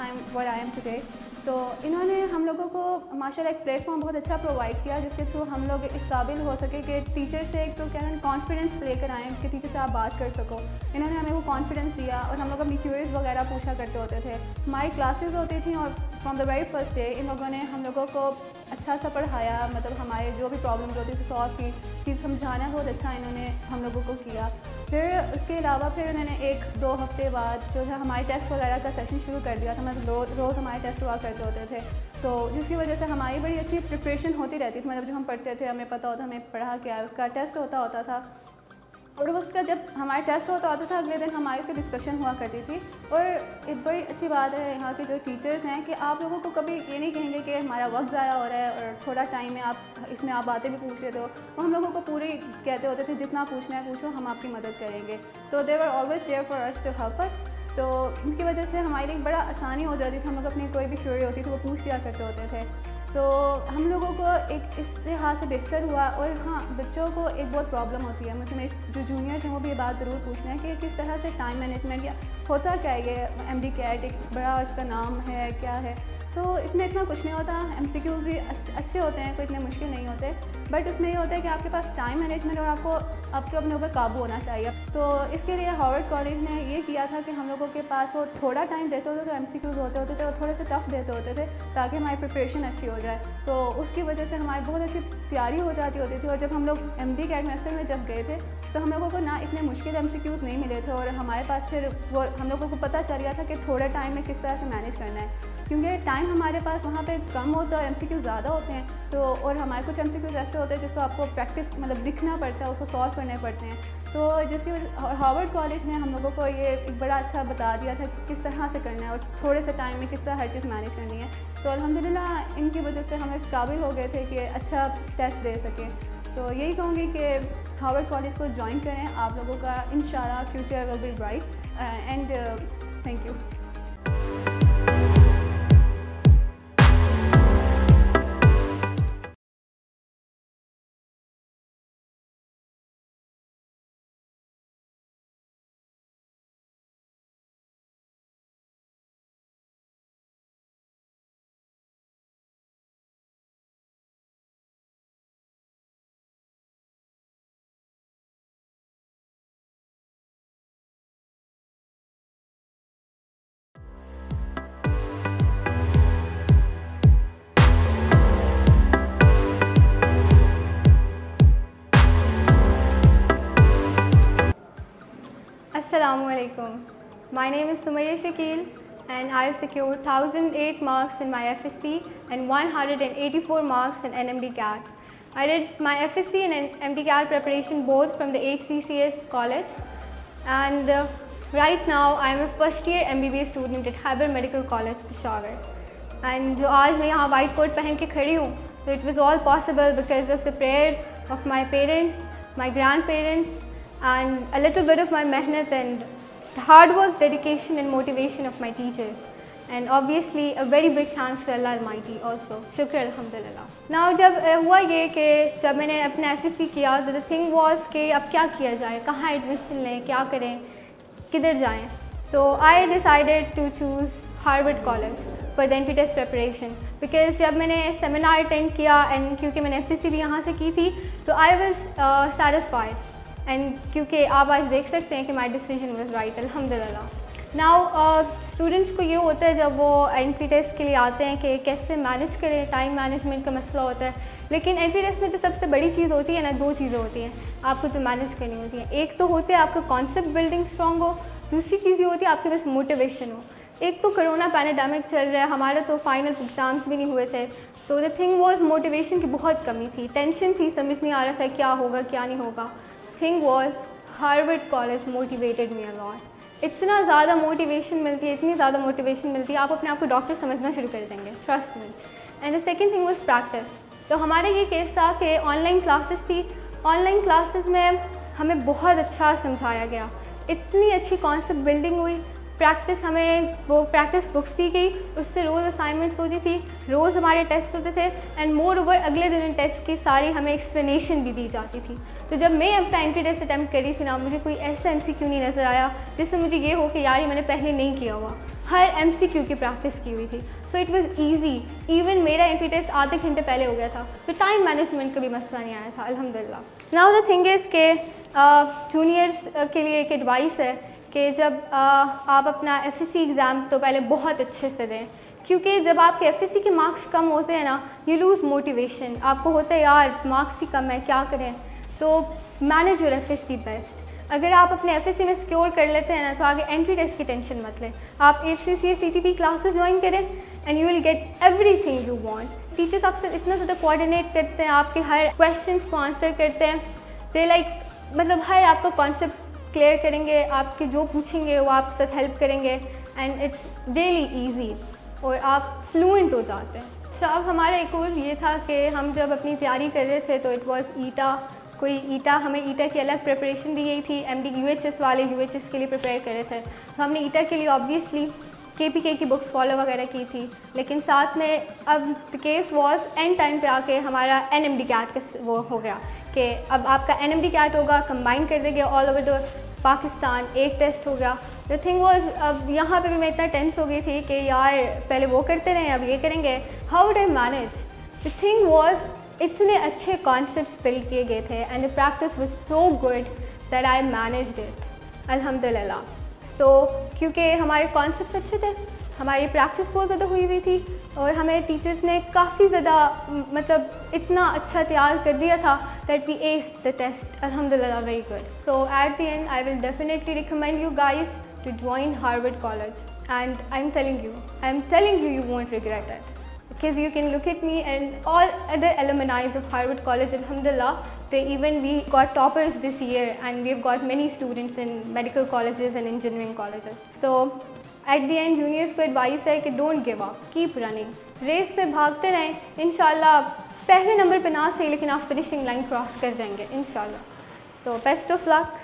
I am today. तो इन्होंने हम लोगों को माशाल्लाह एक प्लेटफॉर्म बहुत अच्छा प्रोवाइड किया, जिसके थ्रू हम लोग इस काबिल हो सके कि टीचर से एक तो क्या है कॉन्फिडेंस लेकर आएँ कि टीचर से आप बात कर सको। इन्होंने हमें वो कॉन्फिडेंस दिया और हम लोग अपनी क्यूरीज वगैरह पूछा करते होते थे। हमारी क्लासेस होती थी और from the very first day in लोगों ने हम लोगों को अच्छा सा पढ़ाया, मतलब हमारे जो भी प्रॉब्लम्स होती थी सॉल्व की, चीज़ समझाना बहुत अच्छा इन्होंने हम लोगों को किया। फिर उसके अलावा फिर उन्होंने 1-2 हफ्ते बाद जो है हमारे टेस्ट वगैरह का सेशन शुरू कर दिया था, मतलब रोज़ हमारे टेस्ट हुआ करते होते थे, तो जिसकी वजह से हमारी बड़ी अच्छी प्रिपरेशन होती रहती थी। मतलब जो हम पढ़ते थे हमें पता होता हमें पढ़ा क्या है, उसका टेस्ट होता था और उसका जब हमारा टेस्ट होता था अगले दिन हमारी उसकी डिस्कशन हुआ करती थी। और एक बड़ी अच्छी बात है यहाँ के जो टीचर्स हैं कि आप लोगों को कभी ये नहीं कहेंगे कि हमारा वक्त ज़ाया हो रहा है और थोड़ा टाइम है, आप इसमें आप बातें भी पूछ लेते हो। वो हम लोगों को पूरी कहते होते थे जितना पूछना है पूछो, हम आपकी मदद करेंगे। तो they were always there for us to help us. तो उनकी वजह से हमारे लिए बड़ा आसानी हो जाती थी, हम लोग अपनी कोई भी क्वेरी होती थी वो पूछ लिया करते होते थे। तो हम लोगों को एक इस लिहाज से बेहतर हुआ। और हाँ, बच्चों को एक बहुत प्रॉब्लम होती है, मतलब मेरे जो जूनियर्स हैं वो भी ये बात ज़रूर पूछते हैं कि किस तरह से टाइम मैनेजमेंट या होता क्या है, ये MD कैट एक बड़ा इसका नाम है क्या है। तो इसमें इतना कुछ नहीं होता, MCQs भी अच्छे होते हैं, कोई इतने मुश्किल नहीं होते, बट उसमें ये होता है कि आपके पास टाइम मैनेजमेंट और आपको अपने ऊपर काबू होना चाहिए। तो इसके लिए हार्वर्ड कॉलेज ने ये किया था कि हम लोगों के पास वो थोड़ा टाइम देते होते तो MCQs होते थे और थोड़े से टफ देते होते थे ताकि हमारी प्रिपरेशन अच्छी हो जाए। तो उसकी वजह से हमारी बहुत अच्छी तैयारी हो जाती होती थी। और जब हम लोग MD कैट सेमेस्टर में जब गए थे तो हम लोगों को ना इतने मुश्किल MCQs नहीं मिले थे और हमारे पास फिर वो हम लोगों को पता चल गया था कि थोड़े टाइम में किस तरह से मैनेज करना है, क्योंकि टाइम हमारे पास वहाँ पे कम होता है और MCQ ज़्यादा होते हैं। तो और हमारे कुछ MCQs ऐसे होते हैं जिसको आपको प्रैक्टिस मतलब दिखना पड़ता है, उसको सॉल्व करने पड़ते हैं। तो जिसकी वजह हार्वर्ड कॉलेज ने हम लोगों को ये एक बड़ा अच्छा बता दिया था कि किस तरह से करना है और थोड़े से टाइम में किस तरह हर चीज़ मैनेज करनी है। तो अल्हम्दुलिल्लाह इनकी वजह से हम इस काबिल हो गए थे कि अच्छा टेस्ट दे सकें। तो यही कहूँगी कि हार्वर्ड कॉलेज को ज्वाइन करें, आप लोगों का इंशाल्लाह future will be bright and thank you. Assalamualaikum. My name is Sumayya Shakil and I have secured 1008 marks in my FSC and 184 marks in NMD CAT. I did my FSC and MD CAT preparation both from the HCCS college, and right now I am a first year MBBS student at Khyber Medical College, Peshawar. And जो आज मैं यहाँ white coat पहन के खड़ी हूँ So it was all possible because of the prayers of my parents, my grandparents, and a little bit of my mehnat and hard work, dedication and motivation of my teachers. And obviously a very big thanks to Allah Almighty also. Shukr Alhamdulillah. Now जब हुआ ये कि जब मैंने अपना FSC किया, तो the thing was कि अब क्या किया जाए, कहाँ एडमिशन लें, क्या करें, किधर जाएं. So I decided to choose Harvard College for the entry test preparation because जब मैंने सेमिनार अटेंड किया and क्योंकि मैंने FSC भी यहाँ से की थी, तो I was satisfied. And क्योंकि आप आज देख सकते हैं कि my decision was right, Alhamdulillah. Now students को ये होता है जब वो एंट्री टेस्ट के लिए आते हैं कि कैसे मैनेज करें, टाइम मैनेजमेंट का मसला होता है. लेकिन एंट्री टेस्ट में जो सबसे बड़ी चीज़ होती है ना, दो चीज़ें होती हैं आपको जो मैनेज करनी होती हैं. एक तो होते हैं आपका कॉन्सेप्ट बिल्डिंग स्ट्रॉन्ग हो, दूसरी चीज़ ये होती है आपके पास मोटिवेशन हो. एक तो कोरोना पैंडेमिक चल रहा है, हमारा तो फाइनल एग्ज़ाम्स भी नहीं हुए थे, तो द थिंग वॉज मोटिवेशन की बहुत कमी थी, टेंशन थी, समझ नहीं आ रहा था क्या होगा क्या नहीं होगा. Thing was Harvard college motivated me a lot. इतना ज़्यादा मोटिवेशन मिलती है, इतनी ज़्यादा मोटिवेशन मिलती है, आप अपने आप को डॉक्टर समझना शुरू कर देंगे, trust me. And the second thing was practice. तो हमारा ये केस था कि ऑनलाइन क्लासेस थी. ऑनलाइन क्लासेस में हमें बहुत अच्छा समझाया गया, इतनी अच्छी कॉन्सेप्ट बिल्डिंग हुई. प्रैक्टिस हमें वो प्रैक्टिस बुक्स दी गई, उससे रोज़ असाइनमेंट्स होती थी, रोज़ हमारे टेस्ट होते थे. एंड मोर ओवर अगले दिन टेस्ट की सारी हमें एक्सप्लेनेशन भी दी जाती थी. तो जब मैं अपना एंट्री टेस्ट अटैम्प्ट करी थी ना, मुझे कोई ऐसा MCQ नहीं नज़र आया जिससे मुझे ये हो कि यार ये मैंने पहले नहीं किया हुआ. हर MCQ की प्रैक्टिस की हुई थी. So it was easy. Even मेरा एंट्री टेस्ट आधे घंटे पहले हो गया था, तो टाइम मैनेजमेंट का भी मसला नहीं आया था, अल्हम्दुलिल्लाह. नाउ द थिंग इज़ के जूनियर्स के लिए एक एडवाइस है कि जब आप अपना FSC एग्ज़ाम तो पहले बहुत अच्छे से दें, क्योंकि जब आपके FSC के मार्क्स कम होते हैं ना, यू लूज़ मोटिवेशन. आपको होता है यार मार्क्स ही कम है, क्या करें. तो मैनेज योर FSC बेस्ट. अगर आप अपने FSC में सिक्योर कर लेते हैं ना, तो आगे एंट्री टेस्ट की टेंशन मत लें. आप HCCA CTP क्लासेस ज्वाइन करें and you will get everything you want. Teachers आपसे इतना ज़्यादा कोऑर्डिनेट करते हैं, आपके हर क्वेश्चंस को आंसर करते हैं. दे मतलब हर आपका कॉन्सेप्ट क्लियर करेंगे, आपके जो पूछेंगे वो आपके साथ हेल्प करेंगे. एंड इट्स रियली ईजी और आप फ्लुएंट हो जाते हैं. अच्छा, अब हमारा एक और ये था कि हम जब अपनी तैयारी कर रहे थे तो इट वाज हमें ईटा की अलग प्रिपरेशन दी गई थी. MD UHS वाले UHS के लिए प्रिपेयर कर रहे थे, तो हमने ईटा के लिए ऑब्वियसली KPK की बुक्स फॉलो वगैरह की थी. लेकिन साथ में अब the case was and time पे आके हमारा NMD CAT का वो हो गया कि अब आपका NMD CAT होगा, कंबाइन कर देंगे ऑल ओवर द पाकिस्तान, एक टेस्ट हो गया. द थिंग वॉज अब यहाँ पे भी मैं इतना टेंस हो गई थी कि यार पहले वो करते रहे, अब ये करेंगे, how would I manage. The thing was इतने अच्छे कॉन्सेप्ट्स बिल्ड किए गए थे and the practice was so good that I managed it, अल्हम्दुलिल्लाह. तो क्योंकि हमारे कॉन्सेप्ट्स अच्छे थे, हमारी प्रैक्टिस बहुत ज़्यादा हुई हुई थी और हमें टीचर्स ने काफ़ी ज़्यादा मतलब इतना अच्छा तैयार कर दिया था that we aced the test, अल्हम्दुलिल्लाह, very good. So at the end I will definitely recommend you guys to join Harvard college and I am telling you won't regret it. Because you can look at me and all other alumni of Harvard College, alhamdulillah, we got toppers this year and we've got many students in medical colleges and engineering colleges. So at the end juniors को advice है कि don't give up, keep running. Race पे भागते रहें, इंशाल्लाह पहले number पे ना सही लेकिन आप फिनिशिंग लाइन क्रॉस कर जाएंगे इंशाल्लाह. So best of luck.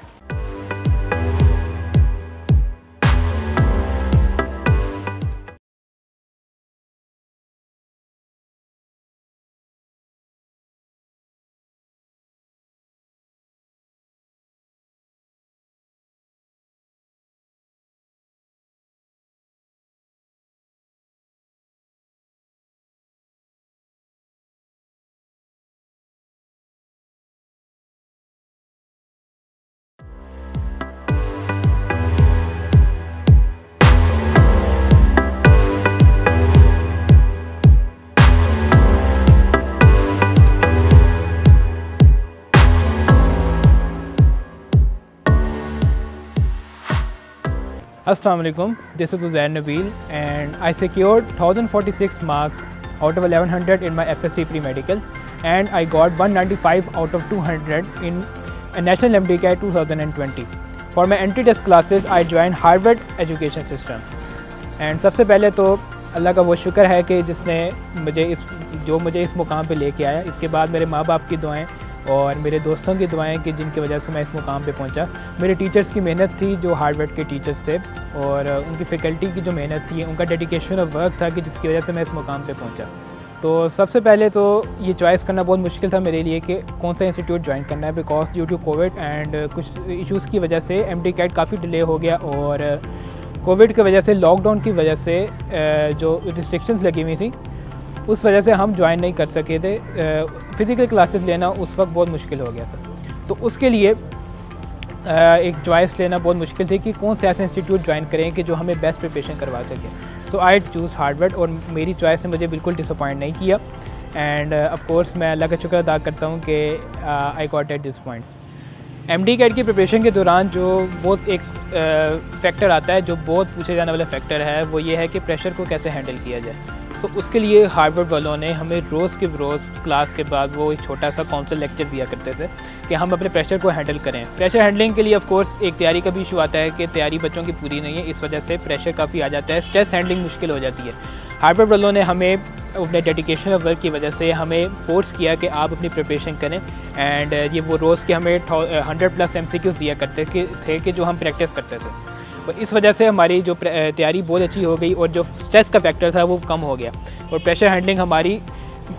Assalamu alaikum, this is Uzair Nabil and I secured 1046 marks out of 1100 in my FSC pre-medical and I got 195 out of 200 in a National MD-CAT 2020. For my entry test classes, I joined Harvard Education System. And सबसे पहले तो अल्लाह का वो शुक्र है कि जिसने मुझे इस मुकाम पे लेके आया। इसके बाद मेरे माँ बाप की दुआएं और मेरे दोस्तों की दुआएं कि जिनकी वजह से मैं इस मुकाम पे पहुंचा। मेरे टीचर्स की मेहनत थी जो हार्वर्ड के टीचर्स थे, और उनकी फैकल्टी की जो मेहनत थी, उनका डेडिकेशन और वर्क था कि जिसकी वजह से मैं इस मुकाम पे पहुंचा। तो सबसे पहले तो ये चॉइस करना बहुत मुश्किल था मेरे लिए कि कौन सा इंस्टीट्यूट ज्वाइन करना है, because due to covid and कुछ इश्यूज़ की वजह से MD कैट काफ़ी डिले हो गया, और कोविड की वजह से, लॉकडाउन की वजह से जो रिस्ट्रिक्शंस लगी हुई थी उस वजह से हम ज्वाइन नहीं कर सके थे। फ़िज़िकल क्लासेस लेना उस वक्त बहुत मुश्किल हो गया था, तो उसके लिए एक चॉइस लेना बहुत मुश्किल थी कि कौन से ऐसे इंस्टीट्यूट ज्वाइन करें कि जो हमें बेस्ट प्रिपरेशन करवा सके। सो आई चूज़ हार्वर्ड, और मेरी चॉइस ने मुझे बिल्कुल डिसअपॉइंट नहीं किया। एंड ऑफ कोर्स मैं अल्लाह का शुक्र अदा करता हूँ कि I got at this point. MD CAT की प्रिपरेशन के दौरान जो बहुत एक फैक्टर आता है, जो बहुत पूछे जाने वाला फैक्टर है, वो ये है कि प्रेशर को कैसे हैंडल किया जाए। सो उसके लिए हार्वर्ड वालों ने हमें रोज़ के रोज़ क्लास के बाद वो एक छोटा सा काउंसिल लेक्चर दिया करते थे कि हम अपने प्रेशर को हैंडल करें। प्रेशर हैंडलिंग के लिए ऑफ कोर्स एक तैयारी का भी इशू आता है कि तैयारी बच्चों की पूरी नहीं है, इस वजह से प्रेशर काफ़ी आ जाता है, स्ट्रेस हैंडलिंग मुश्किल हो जाती है। हार्वर्ड वालों ने हमें अपने डेडिकेशन और वर्क की वजह से हमें फोर्स किया कि आप अपनी प्रिपरेशन करें, एंड ये वो रोज़ के हमें 100+ MCQs दिया करते थे कि जो हम प्रैक्टिस करते थे। और इस वजह से हमारी जो तैयारी बहुत अच्छी हो गई, और जो स्ट्रेस का फैक्टर था वो कम हो गया, और प्रेशर हैंडलिंग हमारी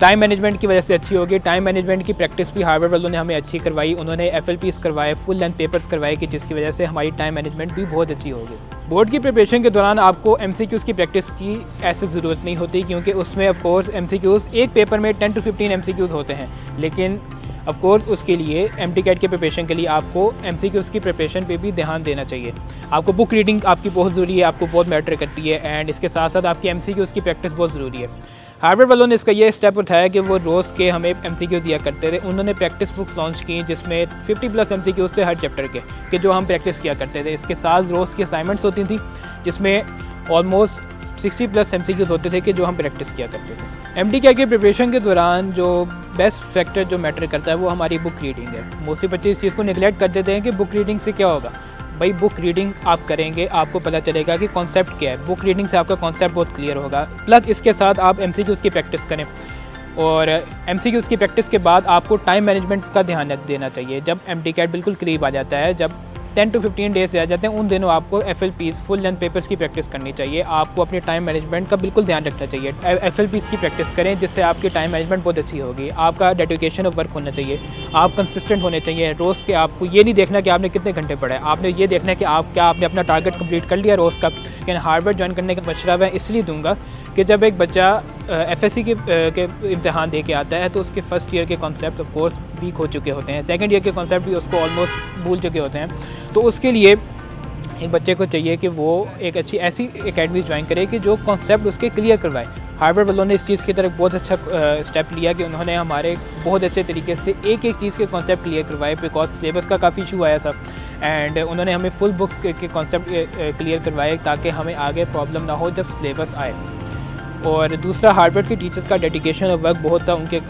टाइम मैनेजमेंट की वजह से अच्छी हो गई। टाइम मैनेजमेंट की प्रैक्टिस भी हार्वर्ड वालों ने हमें अच्छी करवाई, उन्होंने FLPs करवाए, फुल लेंथ पेपर्स करवाए कि जिसकी वजह से हमारी टाइम मैनेजमेंट भी बहुत अच्छी हो गई। बोर्ड की प्रिपरेशन के दौरान आपको MCQs की प्रैक्टिस की ऐसी ज़रूरत नहीं होती, क्योंकि उसमें ऑफ कोर्स MCQs एक पेपर में 10 to 15 MCQs होते हैं, लेकिन ऑफ कोर्स उसके लिए MD कैट के प्रिपरेशन के लिए आपको MCQs की प्रिपरेशन पे भी ध्यान देना चाहिए। आपको बुक रीडिंग आपकी बहुत ज़रूरी है, आपको बहुत मैटर करती है, एंड इसके साथ साथ आपकी MCQs की प्रैक्टिस बहुत ज़रूरी है। हार्वर्ड वालों ने इसका ये स्टेप उठाया कि वो रोज़ के हमें MCQ दिया करते थे। उन्होंने प्रैक्टिस बुक्स लॉन्च की जिसमें 50+ MCQs थे हर चैप्टर के कि जो हम प्रैक्टिस किया करते थे। इसके साथ रोज़ की असाइनमेंट्स होती थी जिसमें ऑलमोस्ट 60+ MCQs होते थे कि जो हम प्रैक्टिस किया करते थे। MD कैट की प्रिपरेशन के दौरान जो बेस्ट फैक्टर जो मैटर करता है वो हमारी बुक रीडिंग है। मोस्टली बच्चे इस चीज़ को निगलेक्ट कर देते हैं कि बुक रीडिंग से क्या होगा। भाई बुक रीडिंग आप करेंगे, आपको पता चलेगा कि कॉन्सेप्ट क्या है। बुक रीडिंग से आपका कॉन्सेप्ट बहुत क्लियर होगा। प्लस इसके साथ आप MCQs की प्रैक्टिस करें, और MCQs की प्रैक्टिस के बाद आपको टाइम मैनेजमेंट का ध्यान देना चाहिए। जब MD कैट बिल्कुल करीब आ जाता है, जब 10 to 15 डेज रह जाते हैं, उन दिनों आपको FLPs फुल लेंथ पेपर्स की प्रैक्टिस करनी चाहिए। आपको अपने टाइम मैनेजमेंट का बिल्कुल ध्यान रखना चाहिए। FLPs की प्रैक्टिस करें जिससे आपकी टाइम मैनेजमेंट बहुत अच्छी होगी। आपका डेडिकेशन और वर्क होना चाहिए, आप कंसिस्टेंट होने चाहिए। रोज़ के आपको ये नहीं देखना कि आपने कितने घंटे पढ़े, आपने ये देखना है कि आपने अपना टारगेट कंप्लीट कर लिया रोज़ का। लेकिन हार्वर्ड ज्वाइन करने का मशवरा मैं इसलिए दूंगा कि जब एक बच्चा FSC के इम्तहान दे के आता है तो उसके फर्स्ट ईयर के कॉन्सेप्ट ऑफ कोर्स वीक हो चुके होते हैं, सेकंड ईयर के कॉन्सेप्ट भी उसको ऑलमोस्ट भूल चुके होते हैं। तो उसके लिए एक बच्चे को चाहिए कि वो एक अच्छी ऐसी एकेडमी ज्वाइन करे कि जो कॉन्सेप्ट उसके क्लियर करवाए। हार्वर्ड वालों ने इस चीज़ की तरफ बहुत अच्छा स्टेप लिया कि उन्होंने हमारे बहुत अच्छे तरीके से एक एक चीज़ के कॉन्सेप्ट क्लियर करवाए, बिकॉज सिलेबस का काफ़ी इशू आया था, एंड उन्होंने हमें फुल बुक्स के कॉन्सेप्ट क्लियर करवाए ताकि हमें आगे प्रॉब्लम ना हो जब सिलेबस आए। और दूसरा, हार्वर्ड के टीचर्स का डेडिकेशन और वर्क बहुत था उनके,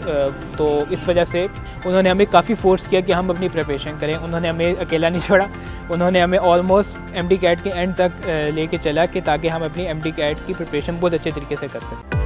तो इस वजह से उन्होंने हमें काफ़ी फोर्स किया कि हम अपनी प्रिपरेशन करें। उन्होंने हमें अकेला नहीं छोड़ा, उन्होंने हमें ऑलमोस्ट MD कैट के एंड तक लेके चला कि ताकि हम अपनी MD कैट की प्रिपरेशन बहुत अच्छे तरीके से कर सकें।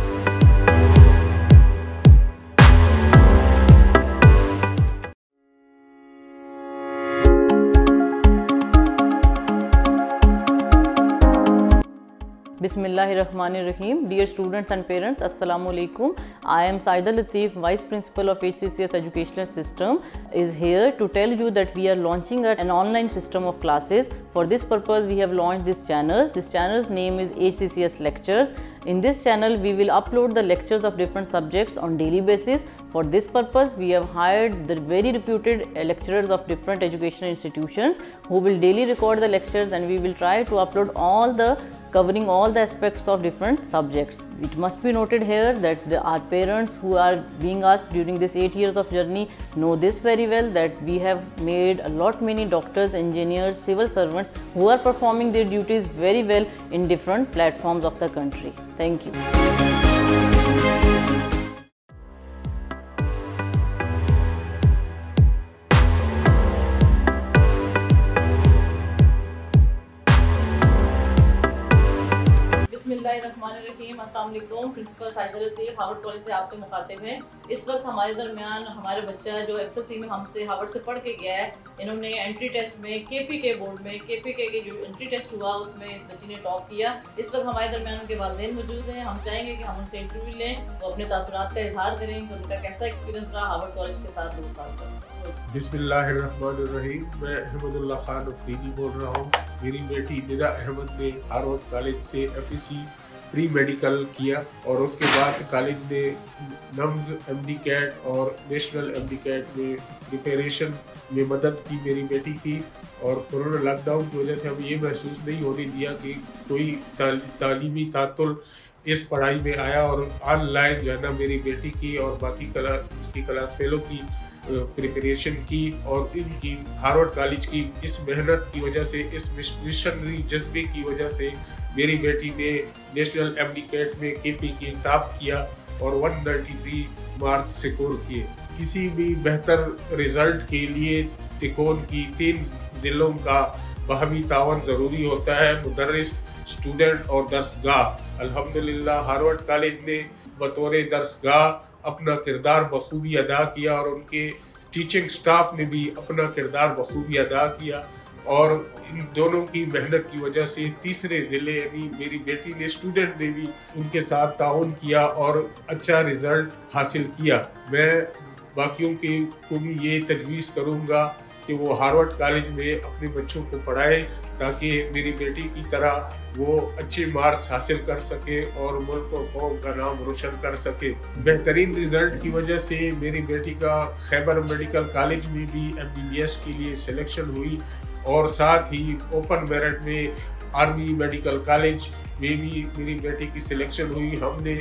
Bismillahirrahmanirrahim. Dear students and parents, Assalamu alaikum. I am Saida Latif, Vice Principal of HCCS Educational System, is here to tell you that we are launching an online system of classes. For this purpose, we have launched this channel. This channel's name is HCCS Lectures. In this channel, we will upload the lectures of different subjects on daily basis. For this purpose, we have hired the very reputed lecturers of different educational institutions who will daily record the lectures, and we will try to upload covering all the aspects of different subjects. It must be noted here that our parents who are being asked during this 8 years of journey know this very well, that we have made many doctors, engineers, civil servants who are performing their duties very well in different platforms of the country. Thank you. बिस्मिल्लाहिर्रहमानिर्रहीम। अस्सलाम वालेकुम। Principal Saida लतीफ़ Harvard college से आपसे मुखातिब हैं। इस वक्त हमारे दरमियान हमारे बच्चा जो एफएससी में हमसे हार्वर्ड से पढ़ के गया है, इन्होंने एंट्री टेस्ट में केपीके बोर्ड में केपीके के जो एंट्री टेस्ट हुआ उसमें इस बच्ची ने टॉप किया। इस वक्त हमारे दरमियान उनके वालिदैन मौजूद हैं। हम चाहेंगे कि हम उनसे इंटरव्यू लें, वो अपने तासुरात का इजहार करें कि उनका कैसा एक्सपीरियंस रहा हार्वर्ड कॉलेज के साथ 2 साल का। बिस्मिल्लाहिर्रहमानिर्रहीम। मैं अहमदुल्ला खान अफरीदी बोल रहा हूँ। मेरी बेटी निदा अहमद ने हार्वर्ड कॉलेज से एफएससी प्री मेडिकल किया और उसके बाद कॉलेज ने नम्स एमडी कैट और नेशनल एमडी कैट में प्रिपरेशन में मदद की मेरी बेटी की। और कोरोना लॉकडाउन की वजह से हमें ये महसूस नहीं होने दिया कि कोई तालीमी तातुल इस पढ़ाई में आया और ऑनलाइन जो है ना मेरी बेटी की और बाकी उसकी क्लास फेलो की प्रिपरेशन की। और इनकी हार्वर्ड कॉलेज की इस मेहनत की वजह से, इस मिशनरी जज्बे की वजह से मेरी बेटी ने नेशनल एमडी कैट में केपीके टॉप किया और 193 मार्क्स स्कोर किए। किसी भी बेहतर रिजल्ट के लिए तिकोन की 3 ज़िलों का बाहमी तावन ज़रूरी होता है, मुदर्रिस, स्टूडेंट और दर्सगाह। अल्हम्दुलिल्लाह हार्वर्ड कॉलेज ने बतौर दर्सगाह अपना किरदार बखूबी अदा किया और उनके टीचिंग स्टाफ ने भी अपना किरदार बखूबी अदा किया। और इन दोनों की मेहनत की वजह से तीसरे ज़िले यानी मेरी बेटी ने, स्टूडेंट ने भी उनके साथ ताउन किया और अच्छा रिज़ल्ट हासिल किया। मैं बाकियों को भी ये तजवीज़ करूँगा कि वो हार्वर्ड कॉलेज में अपने बच्चों को पढ़ाए ताकि मेरी बेटी की तरह वो अच्छे मार्क्स हासिल कर सके और मुल्क और कौम का नाम रोशन कर सके। बेहतरीन रिजल्ट की वजह से मेरी बेटी का खैबर मेडिकल कॉलेज में भी MBBS के लिए सिलेक्शन हुई और साथ ही ओपन मेरिट में आर्मी मेडिकल कॉलेज में भी मेरी बेटी की सिलेक्शन हुई। हमने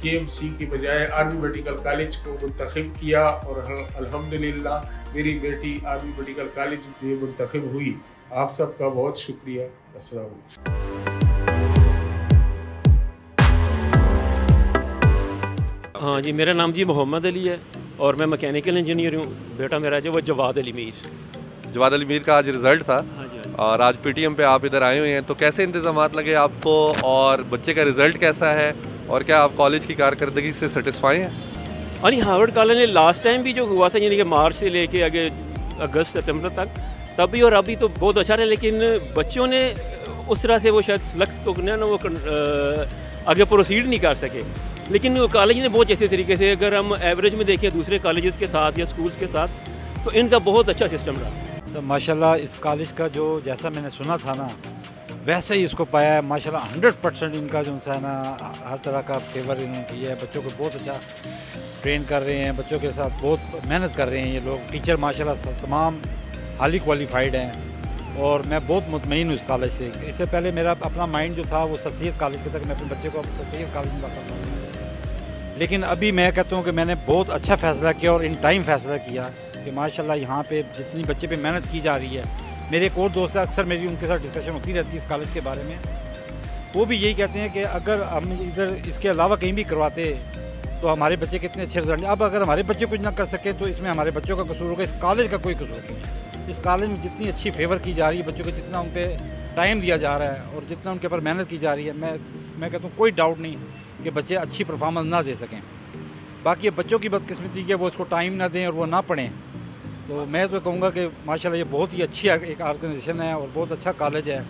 KMC की बजाय आर्मी मेडिकल कॉलेज को मुंतखब किया और अल्हम्दुलिल्लाह मेरी बेटी आर्मी मेडिकल कॉलेज में मुंतखब हुई। आप सबका बहुत शुक्रिया। अस्सलाम वालेकुम। हाँ जी, मेरा नाम जी मोहम्मद अली है और मैं मैकेनिकल इंजीनियर हूँ। बेटा मेरा जो वो जवाद अली मीर। जवाद अली मीर का आज रिज़ल्ट था। हाँ जी। और आज PTM पे आप इधर आए हुए हैं, तो कैसे इंतज़ामात लगे आपको और बच्चे का रिज़ल्ट कैसा है और क्या आप कॉलेज की कारकर्दगी से सेटिस्फाई हैं? हाँ जी, हार्वर्ड कॉलेज ने लास्ट टाइम भी जो हुआ था यानी कि मार्च से लेके आगे अगस्त सितंबर तक, तब भी और अभी तो बहुत अच्छा रहा, लेकिन बच्चों ने उस तरह से वो शायद फ्लक्स को ना वो आगे प्रोसीड नहीं कर सके। लेकिन कॉलेज ने बहुत अच्छे तरीके से, अगर हम एवरेज में देखें दूसरे कॉलेजेस के साथ या स्कूल्स के साथ, तो इनका बहुत अच्छा सिस्टम रहा। तो माशाल्लाह इस कॉलेज का जो जैसा मैंने सुना था ना वैसे ही इसको पाया है। माशाल्लाह 100% इनका जो है ना हर तरह का फेवर इन्होंने किया है। बच्चों को बहुत अच्छा ट्रेन कर रहे हैं, बच्चों के साथ बहुत मेहनत कर रहे हैं ये लोग। टीचर माशाल्लाह तमाम हाईली क्वालिफाइड हैं और मैं बहुत मुतमईन हूँ इस कॉलेज से। इससे पहले मेरा अपना माइंड जो था वो सर सैयद कॉलेज के तक, मैं अपने बच्चे को सर सैयद कॉलेज में करता हूँ। लेकिन अभी मैं कहता हूँ कि मैंने बहुत अच्छा फ़ैसला किया और इन टाइम फ़ैसला किया कि माशाल्लाह यहाँ पे जितनी बच्चे पे मेहनत की जा रही है। मेरे एक और दोस्त है, अक्सर मेरी उनके साथ डिस्कशन होती रहती है इस कॉलेज के बारे में। वो भी यही कहते हैं कि अगर हम इधर इसके अलावा कहीं भी करवाते तो हमारे बच्चे कितने अच्छे रिजल्ट। अब अगर हमारे बच्चे कुछ ना कर सके तो इसमें हमारे बच्चों का कसूर होगा, इस कॉलेज का कोई कसूर नहीं है। इस कॉलेज में जितनी अच्छी फेवर की जा रही है बच्चों को, जितना उन पर टाइम दिया जा रहा है और जितना उनके ऊपर मेहनत की जा रही है, मैं कहता हूँ कोई डाउट नहीं कि बच्चे अच्छी परफॉर्मेंस ना दे सकें। बाकी बच्चों की बदकिस्मती है वो उसको टाइम ना दें और वो ना पढ़ें। तो मैं तो कहूँगा कि माशाल्लाह ये बहुत ही अच्छी एक ऑर्गेनाइजेशन है और बहुत अच्छा कॉलेज है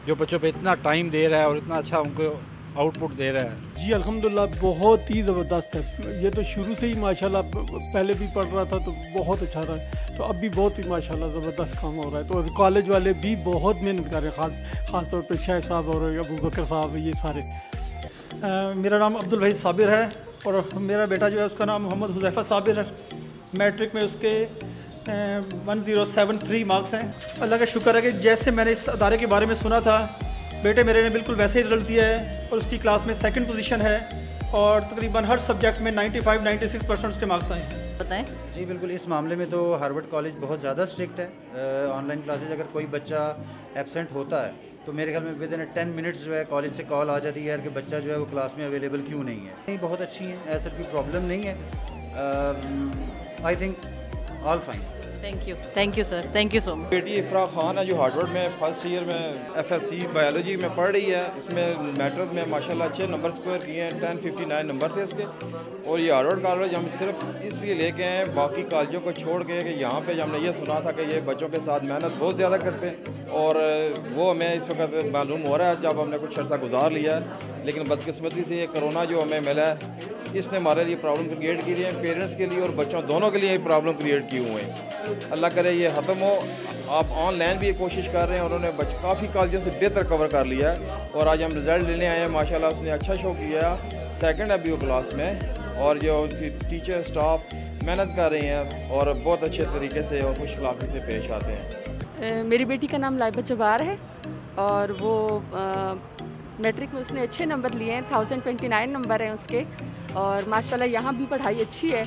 जो बच्चों पे इतना टाइम दे रहा है और इतना अच्छा उनको आउटपुट दे रहा है। जी अल्हम्दुलिल्लाह बहुत ही ज़बरदस्त है। ये तो शुरू से ही माशाल्लाह पहले भी पढ़ रहा था तो बहुत अच्छा रहा, तो अब भी बहुत ही माशाल्लाह ज़बरदस्त काम हो रहा है। तो कॉलेज वाले भी बहुत मेहनत कर रहे हैं, ख़ास तौर पर शाह साहब और अबू बकर साहब, ये सारे। मेरा नाम अब्दुल भाई साबिर है और मेरा बेटा जो है उसका नाम मोहम्मद हुज़ैफ़ा साबिर है। मैट्रिक में उसके 1073 मार्क्स हैं। अल्लाह का शुक्र है कि जैसे मैंने इस अदारे के बारे में सुना था, बेटे मेरे ने बिल्कुल वैसे ही रिजल्ट दिया है और उसकी क्लास में 2nd पोजीशन है और तकरीबन हर सब्जेक्ट में 95-96% उसके मार्क्स आए हैं। बताएं जी बिल्कुल, इस मामले में तो हार्वर्ड कॉलेज बहुत ज़्यादा स्ट्रिक्ट है। ऑनलाइन क्लासेज अगर कोई बच्चा एब्सेंट होता है तो मेरे ख्याल में विदिन 10 मिनट्स जो है कॉलेज से कॉल आ जाती है कि बच्चा जो है वो क्लास में अवेलेबल क्यों नहीं है। नहीं, बहुत अच्छी है, ऐसा कोई प्रॉब्लम नहीं है। I think all fine. Thank you sir, thank you so much. बेटी इफ्रा खान है जो हार्वर्ड में फर्स्ट ईयर में FSC बायोलॉजी में पढ़ रही है। इसमें मैट्रिक में माशाल्लाह अच्छे नंबर स्कोर किए हैं, 1059 नंबर थे इसके। और ये हार्वर्ड कॉलेज हम सिर्फ इसलिए लेके आए बाकी कॉलेजों को छोड़ के कि यहाँ पे हमने ये सुना था कि ये बच्चों के साथ मेहनत बहुत ज़्यादा करते हैं और वो हमें इस वक्त मालूम हो रहा है जब हमने कुछ अर्सा गुजार लिया है। लेकिन बदकिस्मती से ये कोरोना जो हमें मिला है इसने हमारे लिए प्रॉब्लम क्रिएट की है, पेरेंट्स के लिए और बच्चों दोनों के लिए ये प्रॉब्लम क्रिएट किए हुए हैं। अल्लाह करे ये ख़त्म हो। आप ऑनलाइन भी कोशिश कर रहे हैं, उन्होंने काफ़ी कॉलेजों से बेहतर कवर कर लिया है और आज हम रिज़ल्ट लेने आए हैं। माशाल्लाह उसने अच्छा शो किया, सेकंड है BO क्लास में और जो उनकी टीचर स्टाफ मेहनत कर रहे हैं और बहुत अच्छे तरीके से और खुश अखलाक़ी से पेश आते हैं। मेरी बेटी का नाम लाइबा जवार है और वो मैट्रिक में उसने अच्छे नंबर लिए हैं, 1029 नंबर हैं उसके और माशाल्लाह यहाँ भी पढ़ाई अच्छी है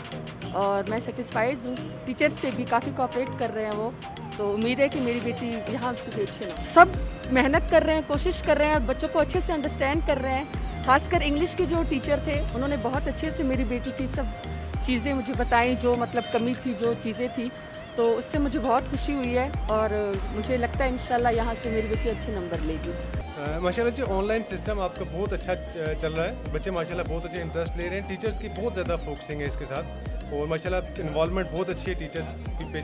और मैं सेटिस्फाइड हूँ। टीचर्स से भी काफ़ी कोऑपरेट कर रहे हैं वो, तो उम्मीद है कि मेरी बेटी यहाँ से भी अच्छे ना। सब मेहनत कर रहे हैं, कोशिश कर रहे हैं और बच्चों को अच्छे से अंडरस्टैंड कर रहे हैं। खासकर इंग्लिश के जो टीचर थे उन्होंने बहुत अच्छे से मेरी बेटी की सब चीज़ें मुझे बताई, जो मतलब कमी थी, जो चीज़ें थी, तो उससे मुझे बहुत खुशी हुई है और मुझे लगता है इंशाल्लाह यहाँ से मेरी बेटी अच्छे नंबर लेगी। माशाल्लाह जी ऑनलाइन सिस्टम आपका बहुत अच्छा चल रहा है, बच्चे माशाल्लाह बहुत अच्छे इंटरेस्ट ले रहे हैं, टीचर्स की बहुत ज़्यादा फोकसिंग है इसके साथ और माशाल्लाह इन्वॉल्वमेंट बहुत अच्छी है टीचर्स की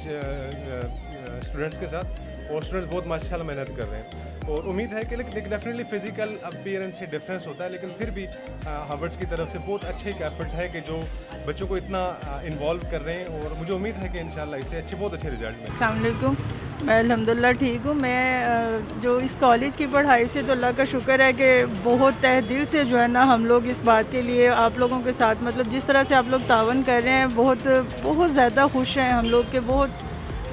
स्टूडेंट्स के साथ और स्टूडेंट्स बहुत माशाल्लाह मेहनत कर रहे हैं और उम्मीद है कि लेकिन डेफिनेटली फिजिकल अपीयरेंस से डिफरेंस होता है, लेकिन फिर भी हार्वर्ड की तरफ से बहुत अच्छे एक एफर्ट है कि जो बच्चों को इतना इन्वॉल्व कर रहे हैं और मुझे उम्मीद है कि इंशाल्लाह इससे बहुत अच्छे रिजल्ट मिलेंगे। अस्सलाम वालेकुम, मैं अल्हम्दुलिल्लाह ठीक हूँ। मैं जो इस कॉलेज की पढ़ाई से तो अल्लाह का शुक्र है कि बहुत तहे दिल से जो है ना हम लोग इस बात के लिए आप लोगों के साथ मतलब जिस तरह से आप लोग तावन कर रहे हैं बहुत ज़्यादा खुश हैं हम लोग के। बहुत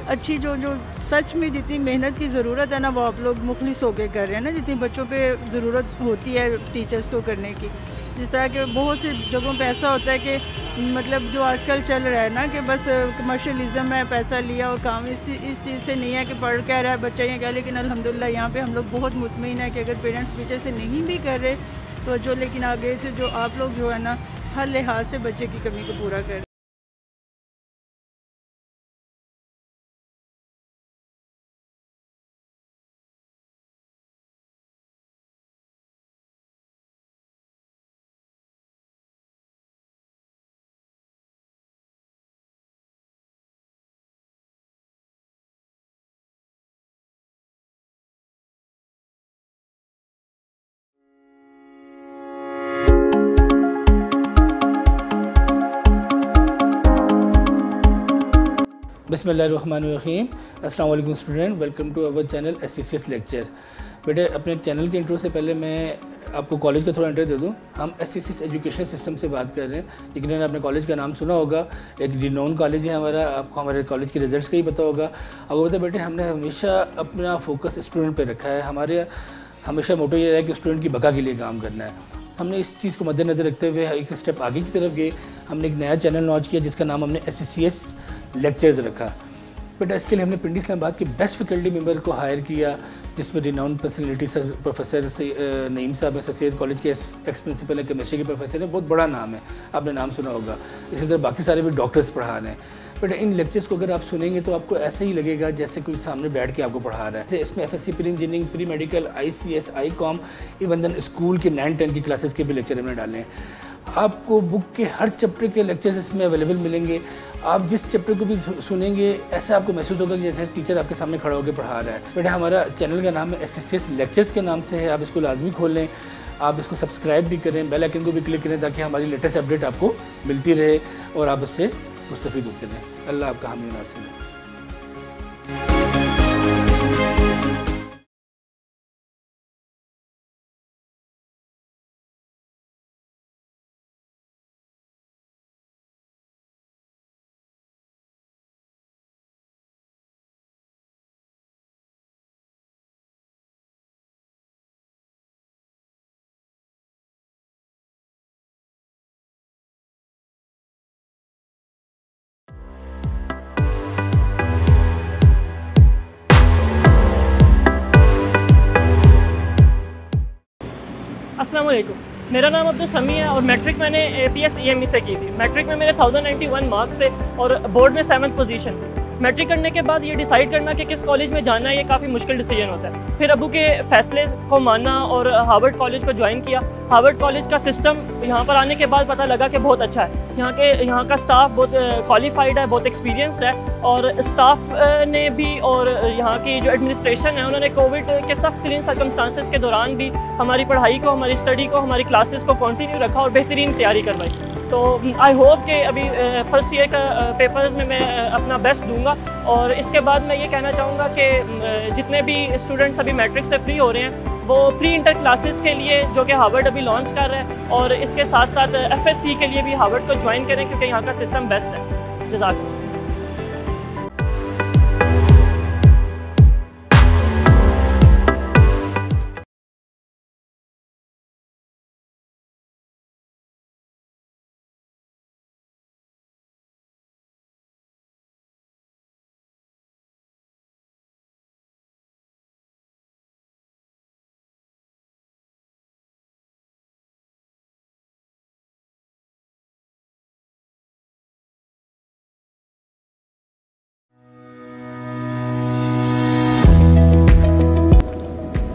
अच्छी जो सच में जितनी मेहनत की ज़रूरत है ना वो आप लोग मुखलिस होकर कर रहे हैं ना, जितनी बच्चों पे ज़रूरत होती है टीचर्स को करने की। जिस तरह के बहुत सी जगहों पे ऐसा होता है कि मतलब जो आजकल चल रहा है ना कि बस कमर्शियलिज़म है, पैसा लिया और काम, इस चीज़ से नहीं है कि पढ़ क्या रहा है बच्चा या क्या। लेकिन अल्हम्दुलिल्लाह यहाँ पे हम लोग बहुत मुतमईन है कि अगर पेरेंट्स पीछे से नहीं भी कर रहे तो जो लेकिन आगे से जो आप लोग जो है ना हर लिहाज से बच्चे की कमी को पूरा कर। बिस्मिल्लाहिर्रहमानिर्रहीम। अस्सलाम वालेकुम student, welcome to our channel SCCS lecture. बेटे अपने चैनल के इंट्रो से पहले मैं आपको कॉलेज का थोड़ा इंट्रो दे दूं। हम SCCS एजुकेशन सिस्टम से बात कर रहे हैं, लेकिन आपने अपने कॉलेज का नाम सुना होगा, एक रिनोन कॉलेज है हमारा। आपको हमारे कॉलेज के रिजल्ट्स का ही पता होगा। आपको पता है बेटे हमने हमेशा अपना फोकस स्टूडेंट पर रखा है। हमारे हमेशा मोटो ये है कि स्टूडेंट की बका के लिए काम करना है। हमने इस चीज़ को मद्देनज़र रखते हुए एक स्टेप आगे की तरफ गए। हमने एक नया चैनल लॉन्च किया जिसका नाम हमने SCCS लेक्चर्स रखा। बट इसके लिए हमने पिंडी इस्लामाबाद के बेस्ट फैकल्टी मेंबर को हायर किया, जिसमें रिनाउंड पर्सनैलिटी प्रोफेसर नईम साहब हैं, SCCS कॉलेज के एक्स प्रिंसिपल है, केमिस्ट्री के प्रोफेसर हैं, बहुत बड़ा नाम है, आपने नाम सुना होगा। इसी तरह बाकी सारे भी डॉक्टर्स पढ़ा रहे हैं। बट इन लेक्चर्स को अगर आप सुनेंगे तो आपको ऐसे ही लगेगा जैसे कोई सामने बैठ के आपको पढ़ा रहा है। इसमें FSC pre engineering, pre medical, ICS, ICOM, even then school के 9-10 की क्लासेस के भी लेक्चर हमने डाले हैं। आपको बुक के हर चैप्टर के लेक्चर्स इसमें अवेलेबल मिलेंगे। आप जिस चैप्टर को भी सुनेंगे ऐसा आपको महसूस होगा कि जैसे टीचर आपके सामने खड़ा होकर पढ़ा रहा है। बेटा हमारा चैनल का नाम है SCCS लेक्चर्स के नाम से है, आप इसको लाजमी खोल लें, आप इसको सब्सक्राइब भी करें, बेल आइकन को भी क्लिक करें ताकि हमारी लेटेस्ट अपडेट आपको मिलती रहे और आप इससे मुस्तफ़ीद होते रहें। अल्लाह आपका हामी नासिर है। अस्सलाम वालेकुम, मेरा नाम अब्दुल समी है और मैट्रिक मैंने APS EME से की थी। मैट्रिक में मेरे 1091 मार्क्स थे और बोर्ड में 7th पोजीशन थी। मैट्रिक करने के बाद ये डिसाइड करना कि किस कॉलेज में जाना है, ये काफ़ी मुश्किल डिसीजन होता है। फिर अबू के फैसले को माना और हार्वर्ड कॉलेज को ज्वाइन किया। हार्वर्ड कॉलेज का सिस्टम यहाँ पर आने के बाद पता लगा कि बहुत अच्छा है। यहाँ का स्टाफ बहुत क्वालिफाइड है, बहुत एक्सपीरियंसड है, और स्टाफ ने भी और यहाँ की जो एडमिनिस्ट्रेशन है उन्होंने कोविड के सख्त तरीन सर्कमस्टांसेस के दौरान भी हमारी पढ़ाई को, हमारी स्टडी को, हमारी क्लासेस को कंटिन्यू रखा और बेहतरीन तैयारी करवाई। तो आई होप कि अभी फर्स्ट ईयर का पेपर्स में मैं अपना बेस्ट दूंगा, और इसके बाद मैं ये कहना चाहूँगा कि जितने भी स्टूडेंट्स अभी मैट्रिक से फ्री हो रहे हैं वो प्री इंटर क्लासेस के लिए जो कि हार्वर्ड अभी लॉन्च कर रहा है, और इसके साथ साथ FSC के लिए भी हार्वर्ड को ज्वाइन करें क्योंकि यहाँ का सिस्टम बेस्ट है। जज़ाकल्लाह।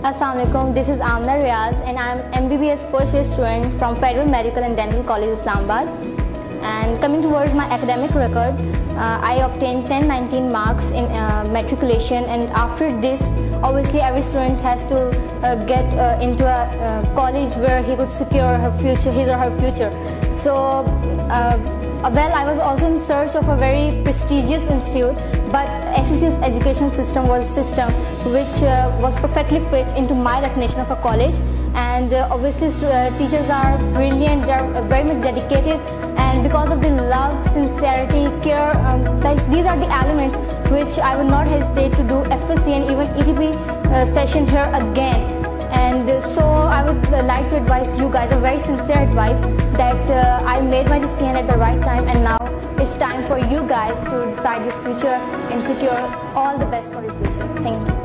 Assalamualaikum, this is Amna Riaz and I am MBBS first year student from Federal Medical and Dental College, Islamabad. And coming towards my academic record, I obtained 1019 marks in matriculation, and after this obviously every student has to get into a college where he could secure her future, his or her future. So well, I was also in search of a very prestigious institute, but SCCS education system was a system which was perfectly fit into my definition of a college. And obviously teachers are brilliant, they are very much dedicated, and because of the love, sincerity, care, like these are the elements which I would not hesitate to do FSC and even ETP session here again. And so I would like to advise you guys, a very sincere advice, that I made my decision at the right time, and now it's time for you guys to decide your future and secure all the best for your future. Thank you.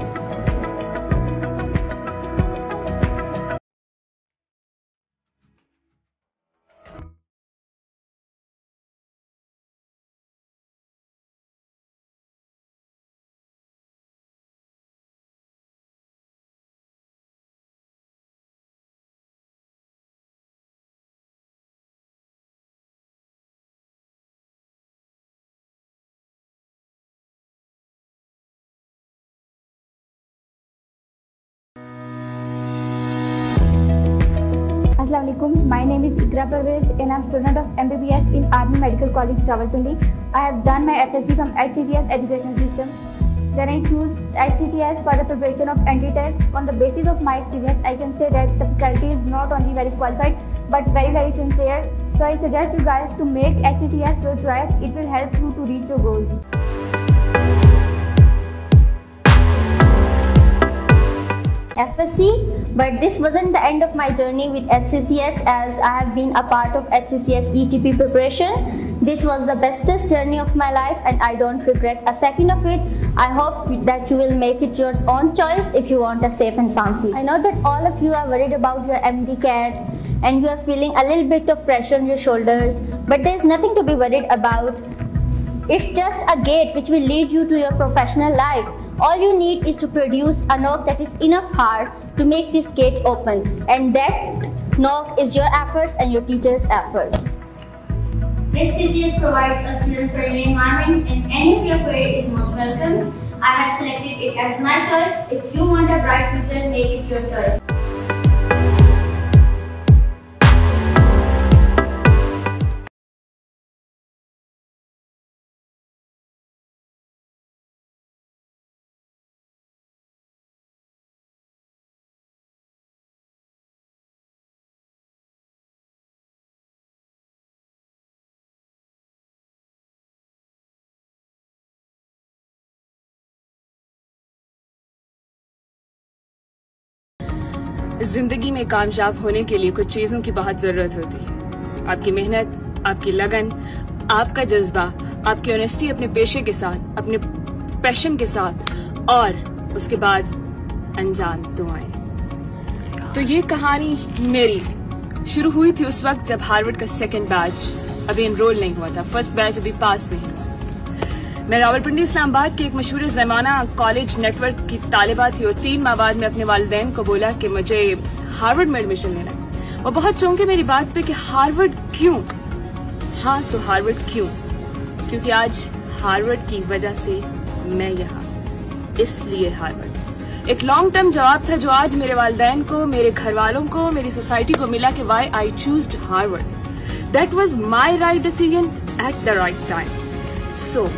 Assalamualaikum. My name is Ikra Parvez and I am student of MBBS in Army Medical College, Rawalpindi. I have done my FSC from HCTS education system. Then I choose HCTS for the preparation of entry-test. On the basis of my experience, I can say that the faculty is not only very qualified but very sincere. So I suggest you guys to make HCTS your choice. It will help you to reach your goals. FSC, but this wasn't the end of my journey with HCCS, as I have been a part of HCCS ETP preparation. This was the bestest journey of my life and I don't regret a second of it. I hope that you will make it your own choice if you want a safe and sound future. I know that all of you are worried about your MD-CAT and you are feeling a little bit of pressure on your shoulders, but there is nothing to be worried about. It's just a gate which will lead you to your professional life. All you need is to produce a knock that is enough hard to make this gate open, and that knock is your efforts and your teachers' efforts. HCCS provides a student-friendly environment and any of your query is most welcome. I have selected it as my choice. If you want a bright future, make it your choice. जिंदगी में कामयाब होने के लिए कुछ चीजों की बहुत जरूरत होती है। आपकी मेहनत, आपकी लगन, आपका जज्बा, आपकी ऑनेस्टी अपने पेशे के साथ, अपने पैशन के साथ, और उसके बाद अनजान दुआएं। तो ये कहानी मेरी शुरू हुई थी उस वक्त जब हार्वर्ड का सेकंड बैच अभी एनरोल नहीं हुआ था, फर्स्ट बैच अभी पास नहीं हुआ। मैं रावलपिंडी इस्लामाबाद के एक मशहूर ज़माना कॉलेज नेटवर्क की तालिबा थी और 3 माह बाद में अपने वालिदैन को बोला कि मुझे हार्वर्ड में एडमिशन लेना है। वो बहुत चौंके मेरी बात पे कि हार्वर्ड क्यों? हाँ तो हार्वर्ड क्यों? क्योंकि आज हार्वर्ड की वजह से मैं यहाँ, इसलिए हार्वर्ड। एक लॉन्ग टर्म जवाब था जो आज मेरे वालिदैन को, मेरे घर वालों को, मेरी सोसाइटी को मिला कि why I choose Harvard. That was my right decision at the right time. So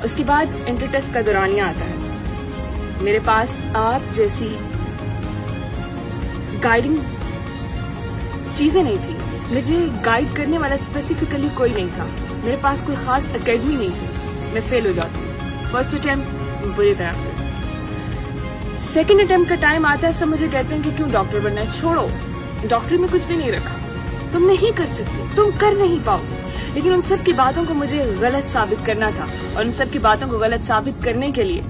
उसके बाद इंटर टेस्ट का दौरानिया आता है। मेरे पास आप जैसी गाइडिंग चीजें नहीं थी, मुझे गाइड करने वाला स्पेसिफिकली कोई नहीं था, मेरे पास कोई खास एकेडमी नहीं थी। मैं फेल हो जाती हूँ फर्स्ट अटेम्प्ट, बुरी तरह से। सेकेंड अटेम्प्ट का टाइम आता है, सब मुझे कहते हैं कि क्यों डॉक्टर बनना है, छोड़ो, डॉक्टर में कुछ भी नहीं रखा, तुम नहीं कर सकते, तुम कर नहीं पाओगे। लेकिन उन सब की बातों को मुझे गलत साबित करना था और उन सब की बातों को गलत साबित करने के लिए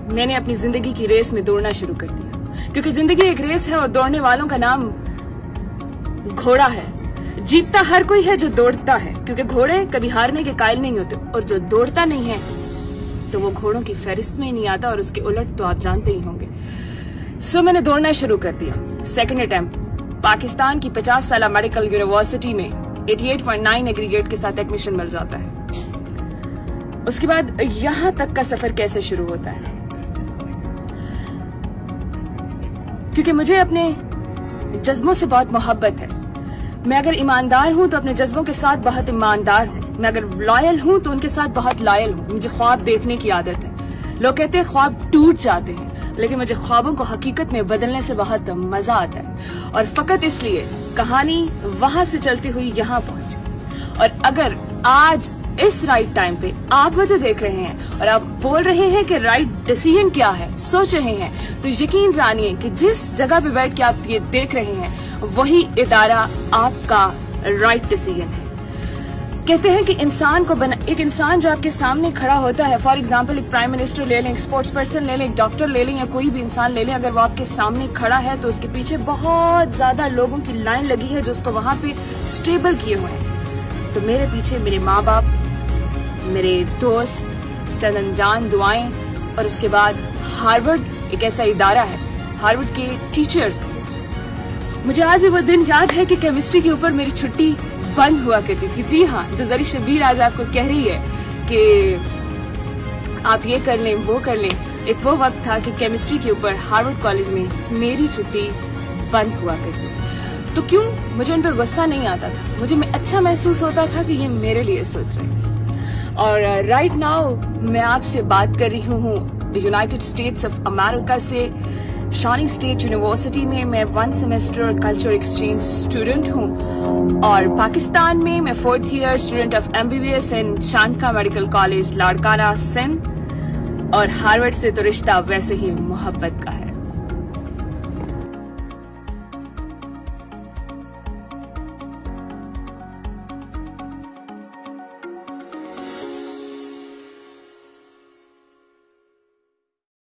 मैंने अपनी जिंदगी की रेस में दौड़ना शुरू कर दिया। क्योंकि जिंदगी एक रेस है और दौड़ने वालों का नाम घोड़ा है। जीतता हर कोई है जो दौड़ता है, क्योंकि घोड़े कभी हारने के कायल नहीं होते, और जो दौड़ता नहीं है तो वो घोड़ों की फहरिस्त में ही नहीं आता, और उसके उलट तो आप जानते ही होंगे। सो मैंने दौड़ना शुरू कर दिया। सेकेंड अटेम्प्ट पाकिस्तान की 50 साल मेडिकल यूनिवर्सिटी में 88.9 एग्रीगेट के साथ एडमिशन मिल जाता है। उसके बाद यहां तक का सफर कैसे शुरू होता है? क्योंकि मुझे अपने जज्बों से बहुत मोहब्बत है। मैं अगर ईमानदार हूं तो अपने जज्बों के साथ बहुत ईमानदार हूं। मैं अगर लॉयल हूं तो उनके साथ बहुत लॉयल हूं। मुझे ख्वाब देखने की आदत है। लोग कहते हैं ख्वाब टूट जाते हैं, लेकिन मुझे ख्वाबों को हकीकत में बदलने से बहुत मजा आता है, और फकत इसलिए कहानी वहां से चलती हुई यहाँ पहुंची। और अगर आज इस राइट टाइम पे आप मुझे देख रहे हैं और आप बोल रहे हैं कि राइट डिसीजन क्या है, सोच रहे हैं, तो यकीन जानिए कि जिस जगह पे बैठ के आप ये देख रहे हैं वही इदारा आपका राइट डिसीजन है। कहते हैं कि इंसान को एक इंसान जो आपके सामने खड़ा होता है, फॉर एग्जाम्पल एक प्राइम मिनिस्टर ले लें, एक स्पोर्ट्स पर्सन ले लें, एक डॉक्टर ले लें, या कोई भी इंसान ले लें, अगर वो आपके सामने खड़ा है तो उसके पीछे बहुत ज्यादा लोगों की लाइन लगी है जो उसको वहां पे स्टेबल किए हुए हैं। तो मेरे पीछे मेरे माँ बाप, मेरे दोस्त, चंद अनजान दुआएं, और उसके बाद हार्वर्ड एक ऐसा इदारा है, हार्वर्ड के टीचर्स। मुझे आज भी वो दिन याद है कि केमिस्ट्री के ऊपर मेरी छुट्टी बंद हुआ करती थी। जी हाँ, जो जरी शबीर आज आपको कह रही है कि आप ये कर लें, वो कर लें, एक वो वक्त था कि केमिस्ट्री के ऊपर हार्वर्ड कॉलेज में मेरी छुट्टी बंद हुआ करती। तो क्यों? मुझे उन पर गुस्सा नहीं आता था, मुझे अच्छा महसूस होता था कि ये मेरे लिए सोच रहे हैं। और राइट नाउ मैं आपसे बात कर रही हूँ यूनाइटेड स्टेट्स ऑफ अमेरिका से, शानी स्टेट यूनिवर्सिटी में मैं 1 सेमेस्टर कल्चर एक्सचेंज स्टूडेंट हूँ, और पाकिस्तान में मैं 4th year student of MBBS in Chandka medical college Larkana Sindh. और हार्वर्ड से तो रिश्ता वैसे ही मोहब्बत का है।